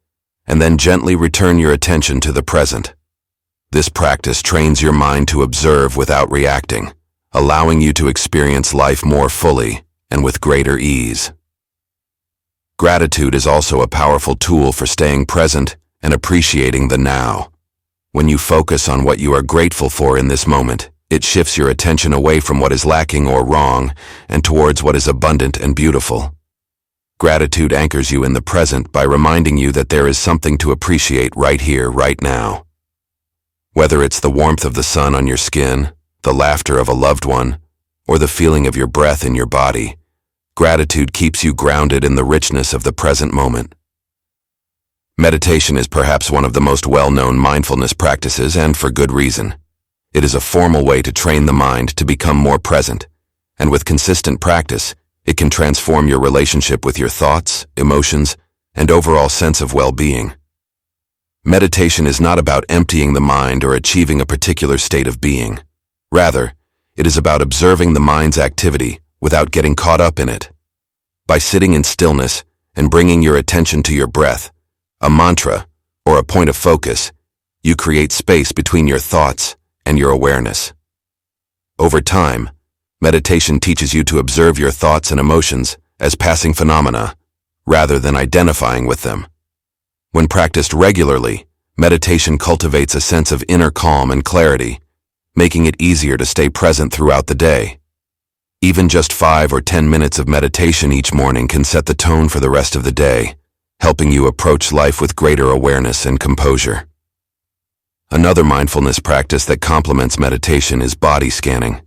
and then gently return your attention to the present. This practice trains your mind to observe without reacting, allowing you to experience life more fully and with greater ease. Gratitude is also a powerful tool for staying present and appreciating the now. When you focus on what you are grateful for in this moment, it shifts your attention away from what is lacking or wrong and towards what is abundant and beautiful. Gratitude anchors you in the present by reminding you that there is something to appreciate right here, right now. Whether it's the warmth of the sun on your skin, the laughter of a loved one, or the feeling of your breath in your body, gratitude keeps you grounded in the richness of the present moment. Meditation is perhaps one of the most well-known mindfulness practices, and for good reason. It is a formal way to train the mind to become more present, and with consistent practice, it can transform your relationship with your thoughts, emotions, and overall sense of well-being. Meditation is not about emptying the mind or achieving a particular state of being. Rather, it is about observing the mind's activity without getting caught up in it. By sitting in stillness and bringing your attention to your breath, a mantra, or a point of focus, you create space between your thoughts and your awareness. Over time, meditation teaches you to observe your thoughts and emotions as passing phenomena, rather than identifying with them. When practiced regularly, meditation cultivates a sense of inner calm and clarity, making it easier to stay present throughout the day. Even just 5 or 10 minutes of meditation each morning can set the tone for the rest of the day, helping you approach life with greater awareness and composure. Another mindfulness practice that complements meditation is body scanning.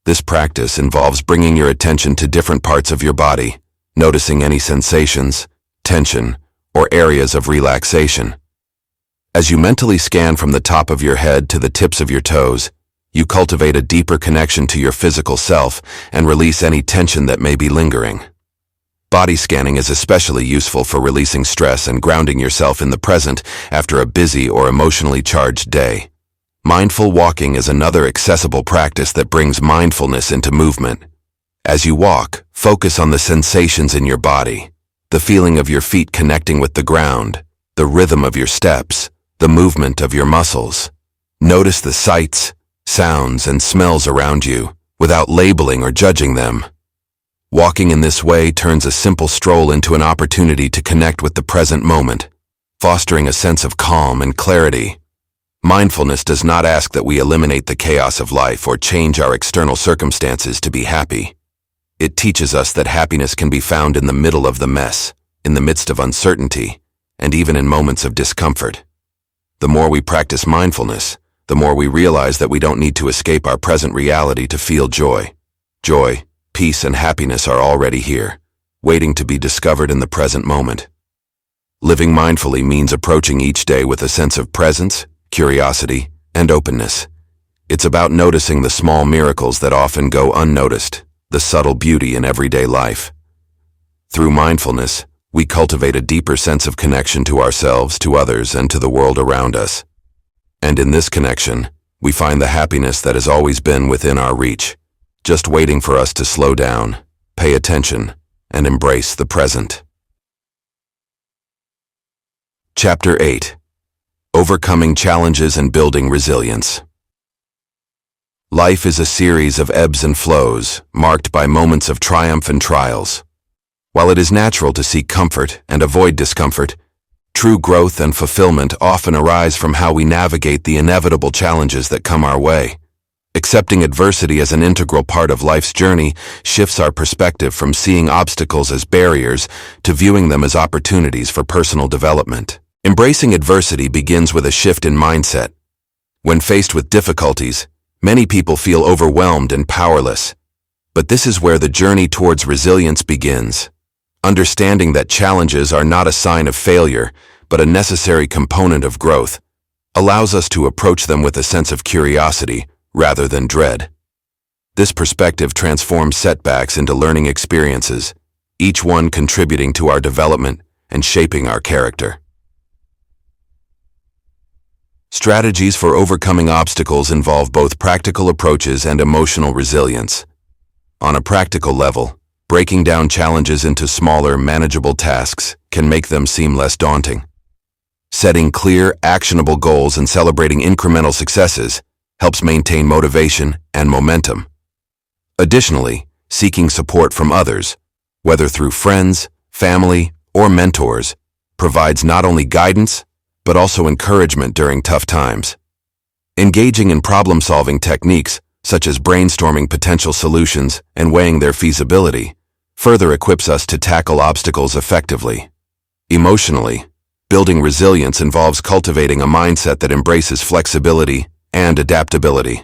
This practice involves bringing your attention to different parts of your body, noticing any sensations, tension, or areas of relaxation. As you mentally scan from the top of your head to the tips of your toes, you cultivate a deeper connection to your physical self and release any tension that may be lingering. Body scanning is especially useful for releasing stress and grounding yourself in the present after a busy or emotionally charged day. Mindful walking is another accessible practice that brings mindfulness into movement. As you walk, focus on the sensations in your body, the feeling of your feet connecting with the ground, the rhythm of your steps, the movement of your muscles. Notice the sights, sounds, and smells around you, without labeling or judging them. Walking in this way turns a simple stroll into an opportunity to connect with the present moment, fostering a sense of calm and clarity. Mindfulness does not ask that we eliminate the chaos of life or change our external circumstances to be happy. It teaches us that happiness can be found in the middle of the mess, in the midst of uncertainty, and even in moments of discomfort. The more we practice mindfulness, the more we realize that we don't need to escape our present reality to feel joy. Joy, peace, and happiness are already here, waiting to be discovered in the present moment. Living mindfully means approaching each day with a sense of presence, curiosity, and openness. It's about noticing the small miracles that often go unnoticed, the subtle beauty in everyday life. Through mindfulness, we cultivate a deeper sense of connection to ourselves, to others, and to the world around us. And in this connection, we find the happiness that has always been within our reach, just waiting for us to slow down, pay attention, and embrace the present. Chapter 8. Overcoming Challenges and Building Resilience. Life is a series of ebbs and flows, marked by moments of triumph and trials. While it is natural to seek comfort and avoid discomfort, true growth and fulfillment often arise from how we navigate the inevitable challenges that come our way. Accepting adversity as an integral part of life's journey shifts our perspective from seeing obstacles as barriers to viewing them as opportunities for personal development. Embracing adversity begins with a shift in mindset. When faced with difficulties, many people feel overwhelmed and powerless. But this is where the journey towards resilience begins. Understanding that challenges are not a sign of failure, but a necessary component of growth, allows us to approach them with a sense of curiosity rather than dread. This perspective transforms setbacks into learning experiences, each one contributing to our development and shaping our character. Strategies for overcoming obstacles involve both practical approaches and emotional resilience. On a practical level, breaking down challenges into smaller, manageable tasks can make them seem less daunting. Setting clear, actionable goals and celebrating incremental successes helps maintain motivation and momentum. Additionally, seeking support from others, whether through friends, family, or mentors, provides not only guidance, but also encouragement during tough times. Engaging in problem-solving techniques, such as brainstorming potential solutions and weighing their feasibility, further equips us to tackle obstacles effectively. Emotionally, building resilience involves cultivating a mindset that embraces flexibility and adaptability.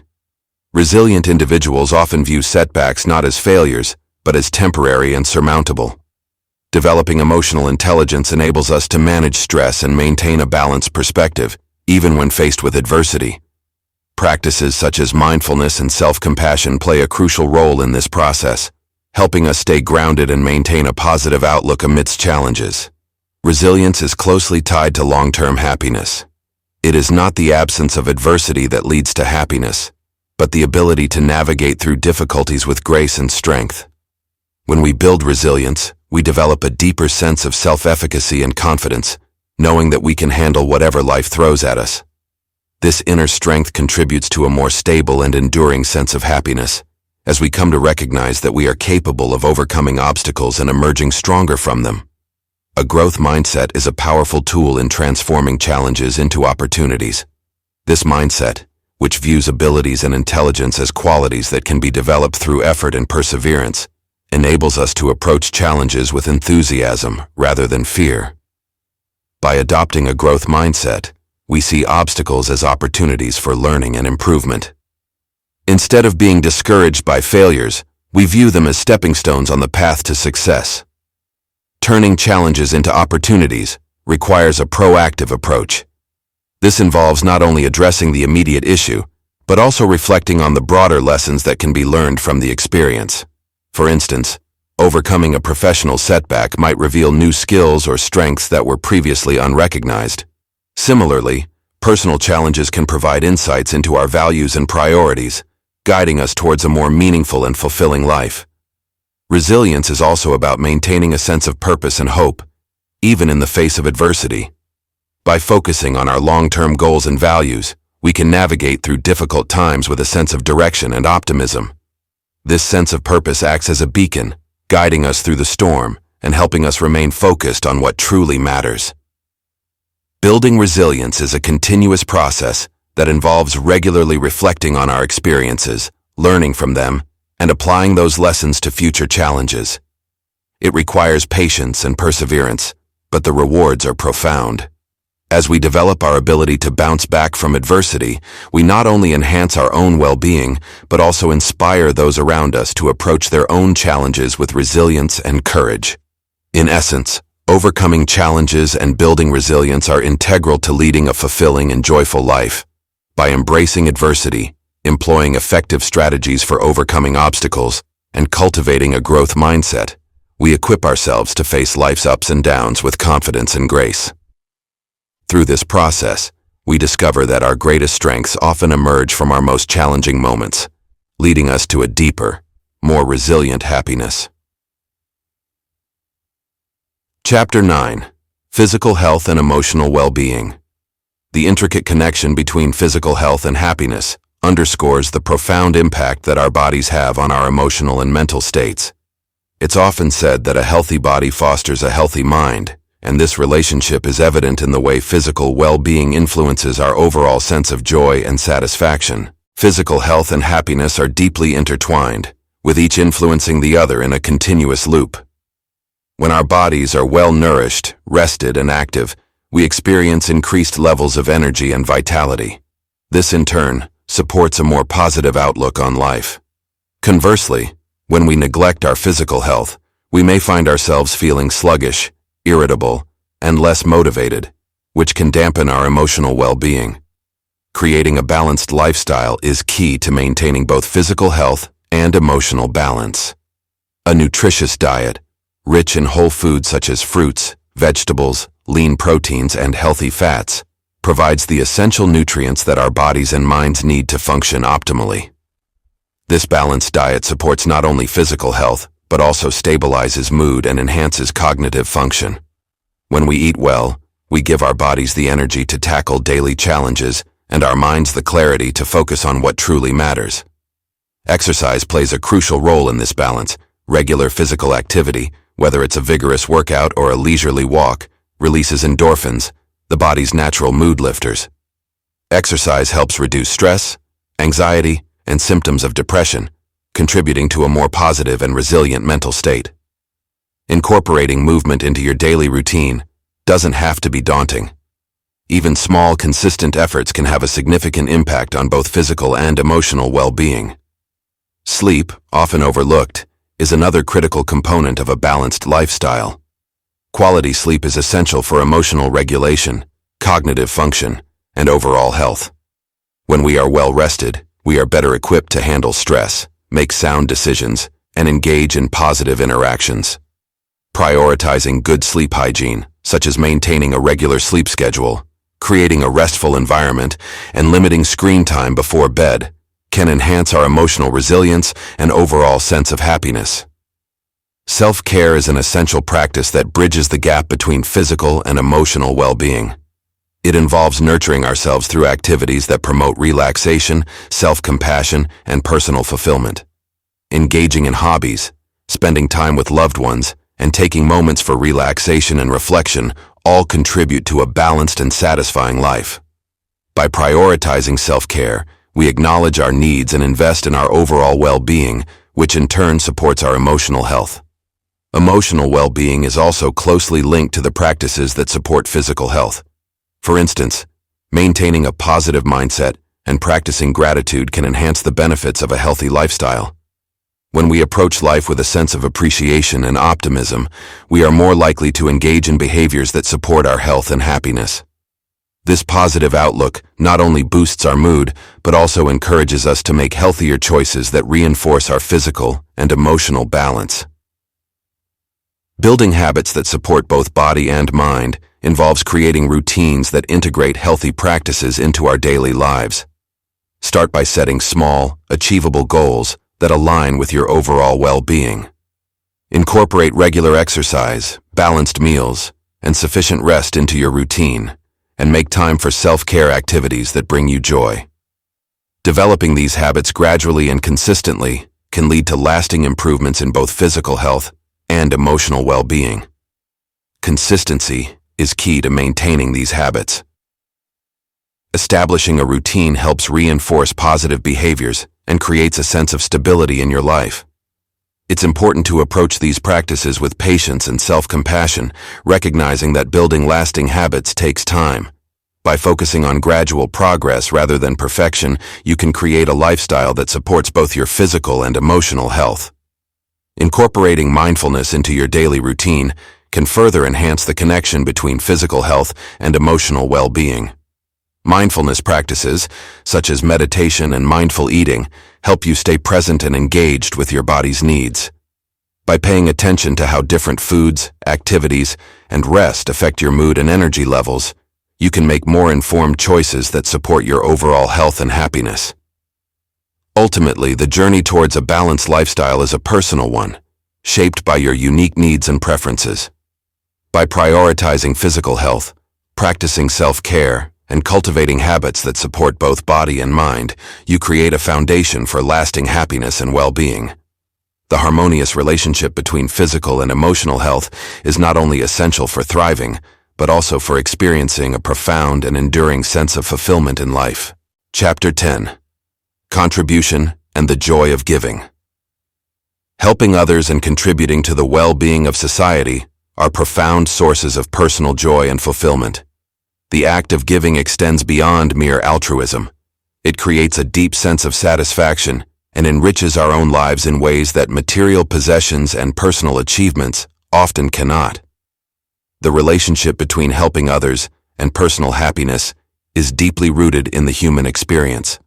Resilient individuals often view setbacks not as failures, but as temporary and surmountable. Developing emotional intelligence enables us to manage stress and maintain a balanced perspective, even when faced with adversity. Practices such as mindfulness and self-compassion play a crucial role in this process, helping us stay grounded and maintain a positive outlook amidst challenges. Resilience is closely tied to long-term happiness. It is not the absence of adversity that leads to happiness, but the ability to navigate through difficulties with grace and strength. When we build resilience, we develop a deeper sense of self-efficacy and confidence, knowing that we can handle whatever life throws at us. This inner strength contributes to a more stable and enduring sense of happiness, as we come to recognize that we are capable of overcoming obstacles and emerging stronger from them. A growth mindset is a powerful tool in transforming challenges into opportunities. This mindset, which views abilities and intelligence as qualities that can be developed through effort and perseverance, enables us to approach challenges with enthusiasm rather than fear. By adopting a growth mindset, we see obstacles as opportunities for learning and improvement. Instead of being discouraged by failures, we view them as stepping stones on the path to success. Turning challenges into opportunities requires a proactive approach. This involves not only addressing the immediate issue, but also reflecting on the broader lessons that can be learned from the experience. For instance, overcoming a professional setback might reveal new skills or strengths that were previously unrecognized. Similarly, personal challenges can provide insights into our values and priorities, guiding us towards a more meaningful and fulfilling life. Resilience is also about maintaining a sense of purpose and hope, even in the face of adversity. By focusing on our long-term goals and values, we can navigate through difficult times with a sense of direction and optimism. This sense of purpose acts as a beacon, guiding us through the storm and helping us remain focused on what truly matters. Building resilience is a continuous process that involves regularly reflecting on our experiences, learning from them, and applying those lessons to future challenges. It requires patience and perseverance, but the rewards are profound. As we develop our ability to bounce back from adversity, we not only enhance our own well-being, but also inspire those around us to approach their own challenges with resilience and courage. In essence, overcoming challenges and building resilience are integral to leading a fulfilling and joyful life. By embracing adversity, employing effective strategies for overcoming obstacles, and cultivating a growth mindset, we equip ourselves to face life's ups and downs with confidence and grace. Through this process, we discover that our greatest strengths often emerge from our most challenging moments, leading us to a deeper, more resilient happiness. Chapter 9. Physical Health and Emotional Well-Being. The intricate connection between physical health and happiness underscores the profound impact that our bodies have on our emotional and mental states. It's often said that a healthy body fosters a healthy mind, and this relationship is evident in the way physical well-being influences our overall sense of joy and satisfaction. Physical health and happiness are deeply intertwined, with each influencing the other in a continuous loop. When our bodies are well-nourished, rested, and active, we experience increased levels of energy and vitality. This, in turn, supports a more positive outlook on life. Conversely, when we neglect our physical health, we may find ourselves feeling sluggish, irritable, and less motivated, which can dampen our emotional well-being. Creating a balanced lifestyle is key to maintaining both physical health and emotional balance. A nutritious diet, rich in whole foods such as fruits, vegetables, lean proteins, and healthy fats, provides the essential nutrients that our bodies and minds need to function optimally. This balanced diet supports not only physical health, but also stabilizes mood and enhances cognitive function. When we eat well, we give our bodies the energy to tackle daily challenges and our minds the clarity to focus on what truly matters. Exercise plays a crucial role in this balance. Regular physical activity, whether it's a vigorous workout or a leisurely walk, releases endorphins, the body's natural mood lifters. Exercise helps reduce stress, anxiety, and symptoms of depression, contributing to a more positive and resilient mental state. Incorporating movement into your daily routine doesn't have to be daunting. Even small, consistent efforts can have a significant impact on both physical and emotional well-being. Sleep, often overlooked, is another critical component of a balanced lifestyle. Quality sleep is essential for emotional regulation, cognitive function, and overall health. When we are well rested, we are better equipped to handle stress, make sound decisions, and engage in positive interactions. Prioritizing good sleep hygiene, such as maintaining a regular sleep schedule, creating a restful environment, and limiting screen time before bed, can enhance our emotional resilience and overall sense of happiness. Self-care is an essential practice that bridges the gap between physical and emotional well-being. It involves nurturing ourselves through activities that promote relaxation, self-compassion, and personal fulfillment. Engaging in hobbies, spending time with loved ones, and taking moments for relaxation and reflection all contribute to a balanced and satisfying life. By prioritizing self-care, we acknowledge our needs and invest in our overall well-being, which in turn supports our emotional health. Emotional well-being is also closely linked to the practices that support physical health. For instance, maintaining a positive mindset and practicing gratitude can enhance the benefits of a healthy lifestyle. When we approach life with a sense of appreciation and optimism, we are more likely to engage in behaviors that support our health and happiness. This positive outlook not only boosts our mood, but also encourages us to make healthier choices that reinforce our physical and emotional balance. Building habits that support both body and mind involves creating routines that integrate healthy practices into our daily lives. Start by setting small, achievable goals that align with your overall well-being. Incorporate regular exercise, balanced meals, and sufficient rest into your routine, and make time for self-care activities that bring you joy. Developing these habits gradually and consistently can lead to lasting improvements in both physical health and emotional well-being. Consistency is key to maintaining these habits. Establishing a routine helps reinforce positive behaviors and creates a sense of stability in your life. It's important to approach these practices with patience and self-compassion, recognizing that building lasting habits takes time. By focusing on gradual progress rather than perfection, you can create a lifestyle that supports both your physical and emotional health. Incorporating mindfulness into your daily routine can further enhance the connection between physical health and emotional well-being. Mindfulness practices, such as meditation and mindful eating, help you stay present and engaged with your body's needs. By paying attention to how different foods, activities, and rest affect your mood and energy levels, you can make more informed choices that support your overall health and happiness. Ultimately, the journey towards a balanced lifestyle is a personal one, shaped by your unique needs and preferences. By prioritizing physical health, practicing self-care, and cultivating habits that support both body and mind, you create a foundation for lasting happiness and well-being. The harmonious relationship between physical and emotional health is not only essential for thriving, but also for experiencing a profound and enduring sense of fulfillment in life. Chapter 10. Contribution and the Joy of Giving. Helping others and contributing to the well-being of society are profound sources of personal joy and fulfillment. The act of giving extends beyond mere altruism. It creates a deep sense of satisfaction and enriches our own lives in ways that material possessions and personal achievements often cannot. The relationship between helping others and personal happiness is deeply rooted in the human experience.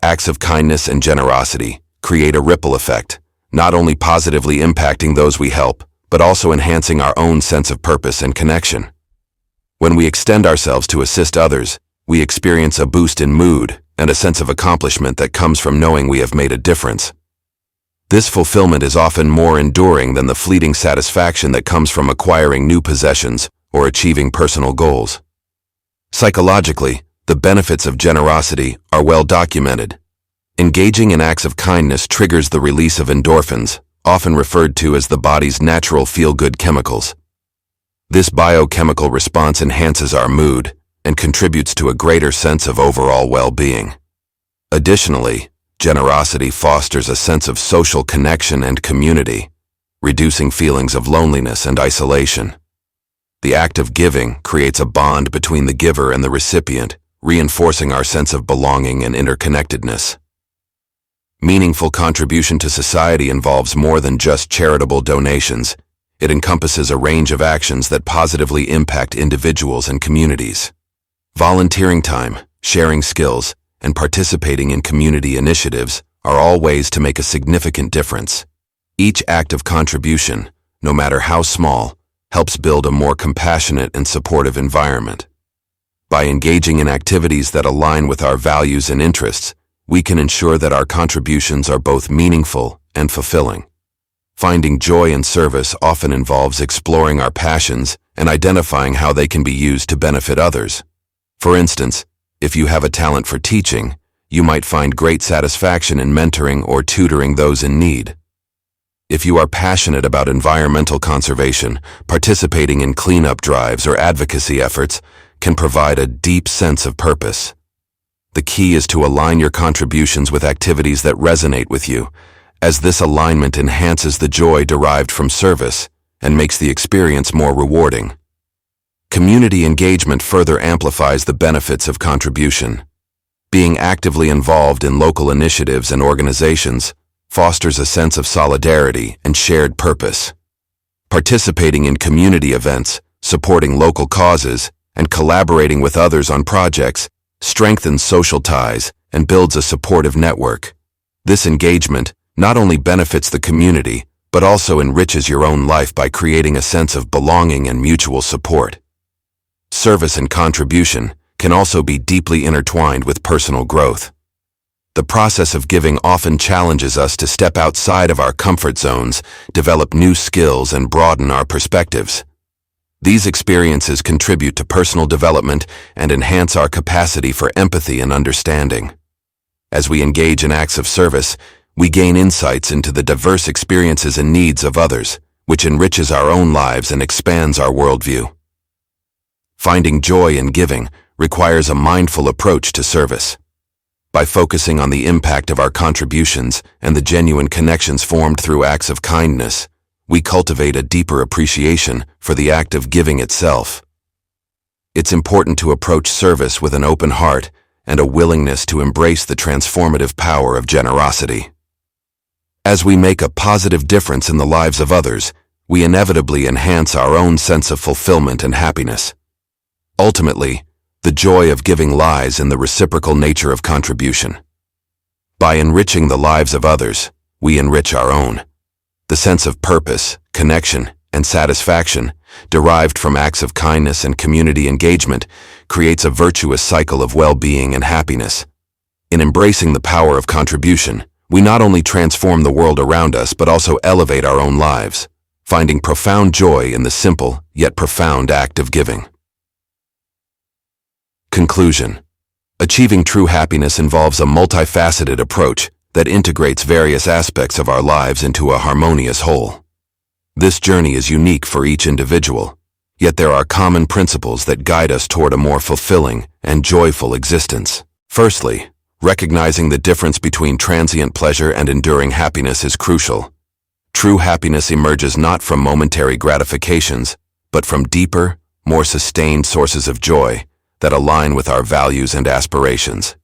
Acts of kindness and generosity create a ripple effect, not only positively impacting those we help, but also enhancing our own sense of purpose and connection. When we extend ourselves to assist others, we experience a boost in mood and a sense of accomplishment that comes from knowing we have made a difference. This fulfillment is often more enduring than the fleeting satisfaction that comes from acquiring new possessions or achieving personal goals. Psychologically, the benefits of generosity are well documented. Engaging in acts of kindness triggers the release of endorphins, often referred to as the body's natural feel-good chemicals. This biochemical response enhances our mood and contributes to a greater sense of overall well-being. Additionally, generosity fosters a sense of social connection and community, reducing feelings of loneliness and isolation. The act of giving creates a bond between the giver and the recipient, reinforcing our sense of belonging and interconnectedness. Meaningful contribution to society involves more than just charitable donations. It encompasses a range of actions that positively impact individuals and communities. Volunteering time, sharing skills, and participating in community initiatives are all ways to make a significant difference. Each act of contribution, no matter how small, helps build a more compassionate and supportive environment. By engaging in activities that align with our values and interests, we can ensure that our contributions are both meaningful and fulfilling. Finding joy in service often involves exploring our passions and identifying how they can be used to benefit others. For instance, if you have a talent for teaching, you might find great satisfaction in mentoring or tutoring those in need. If you are passionate about environmental conservation, participating in cleanup drives or advocacy efforts can provide a deep sense of purpose. The key is to align your contributions with activities that resonate with you, as this alignment enhances the joy derived from service and makes the experience more rewarding. Community engagement further amplifies the benefits of contribution. Being actively involved in local initiatives and organizations fosters a sense of solidarity and shared purpose. Participating in community events, supporting local causes, and collaborating with others on projects strengthens social ties and builds a supportive network. This engagement not only benefits the community, but also enriches your own life by creating a sense of belonging and mutual support. Service and contribution can also be deeply intertwined with personal growth. The process of giving often challenges us to step outside of our comfort zones, develop new skills, and broaden our perspectives. These experiences contribute to personal development and enhance our capacity for empathy and understanding. As we engage in acts of service, we gain insights into the diverse experiences and needs of others, which enriches our own lives and expands our worldview. Finding joy in giving requires a mindful approach to service. By focusing on the impact of our contributions and the genuine connections formed through acts of kindness, we cultivate a deeper appreciation for the act of giving itself. It's important to approach service with an open heart and a willingness to embrace the transformative power of generosity. As we make a positive difference in the lives of others, we inevitably enhance our own sense of fulfillment and happiness. Ultimately, the joy of giving lies in the reciprocal nature of contribution. By enriching the lives of others, we enrich our own. The sense of purpose, connection, and satisfaction, derived from acts of kindness and community engagement, creates a virtuous cycle of well-being and happiness. In embracing the power of contribution, we not only transform the world around us but also elevate our own lives, finding profound joy in the simple yet profound act of giving. Conclusion. Achieving true happiness involves a multifaceted approach that integrates various aspects of our lives into a harmonious whole. This journey is unique for each individual, yet there are common principles that guide us toward a more fulfilling and joyful existence. Firstly, recognizing the difference between transient pleasure and enduring happiness is crucial. True happiness emerges not from momentary gratifications, but from deeper, more sustained sources of joy that align with our values and aspirations.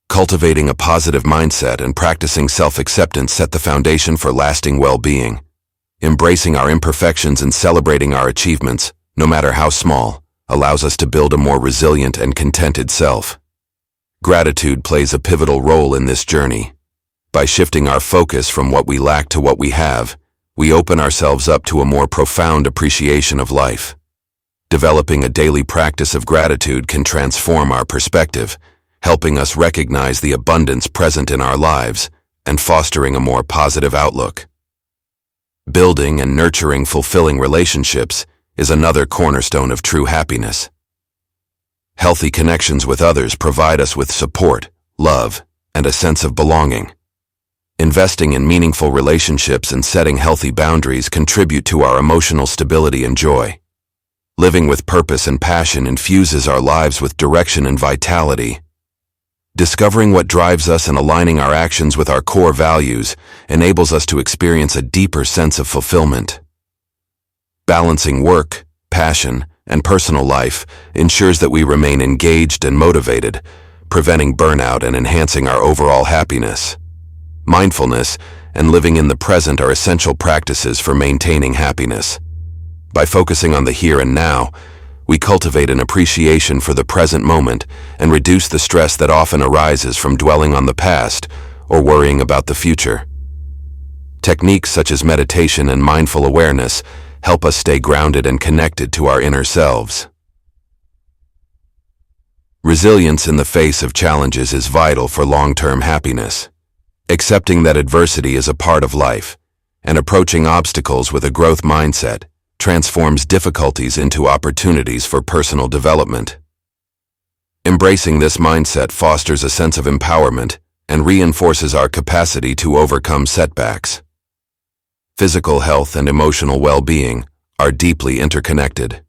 Cultivating a positive mindset and practicing self-acceptance set the foundation for lasting well-being. Embracing our imperfections and celebrating our achievements, no matter how small, allows us to build a more resilient and contented self. Gratitude plays a pivotal role in this journey. By shifting our focus from what we lack to what we have, we open ourselves up to a more profound appreciation of life. Developing a daily practice of gratitude can transform our perspective, helping us recognize the abundance present in our lives and fostering a more positive outlook. Building and nurturing fulfilling relationships is another cornerstone of true happiness. Healthy connections with others provide us with support, love, and a sense of belonging. Investing in meaningful relationships and setting healthy boundaries contribute to our emotional stability and joy. Living with purpose and passion infuses our lives with direction and vitality. Discovering what drives us and aligning our actions with our core values enables us to experience a deeper sense of fulfillment. Balancing work, passion, and personal life ensures that we remain engaged and motivated, preventing burnout and enhancing our overall happiness. Mindfulness and living in the present are essential practices for maintaining happiness. By focusing on the here and now, we cultivate an appreciation for the present moment and reduce the stress that often arises from dwelling on the past or worrying about the future. Techniques such as meditation and mindful awareness help us stay grounded and connected to our inner selves. Resilience in the face of challenges is vital for long-term happiness. Accepting that adversity is a part of life and approaching obstacles with a growth mindset transforms difficulties into opportunities for personal development. Embracing this mindset fosters a sense of empowerment and reinforces our capacity to overcome setbacks. Physical health and emotional well-being are deeply interconnected.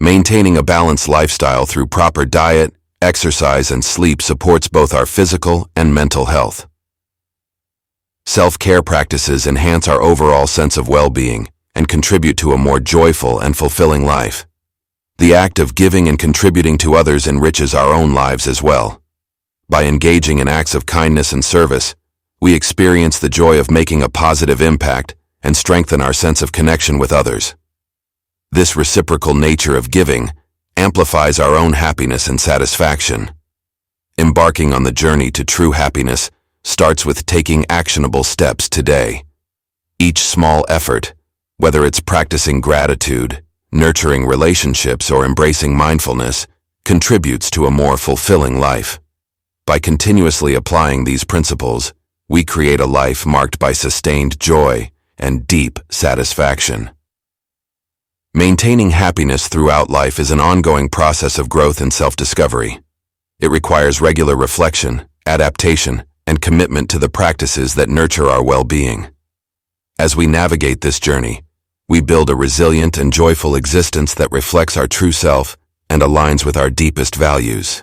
Maintaining a balanced lifestyle through proper diet, exercise, and sleep supports both our physical and mental health. Self-care practices enhance our overall sense of well-being and contribute to a more joyful and fulfilling life. The act of giving and contributing to others enriches our own lives as well. By engaging in acts of kindness and service, we experience the joy of making a positive impact and strengthen our sense of connection with others. This reciprocal nature of giving amplifies our own happiness and satisfaction. Embarking on the journey to true happiness starts with taking actionable steps today. Each small effort, whether it's practicing gratitude, nurturing relationships, or embracing mindfulness, contributes to a more fulfilling life. By continuously applying these principles, we create a life marked by sustained joy and deep satisfaction. Maintaining happiness throughout life is an ongoing process of growth and self-discovery. It requires regular reflection, adaptation, and commitment to the practices that nurture our well-being. As we navigate this journey, we build a resilient and joyful existence that reflects our true self and aligns with our deepest values.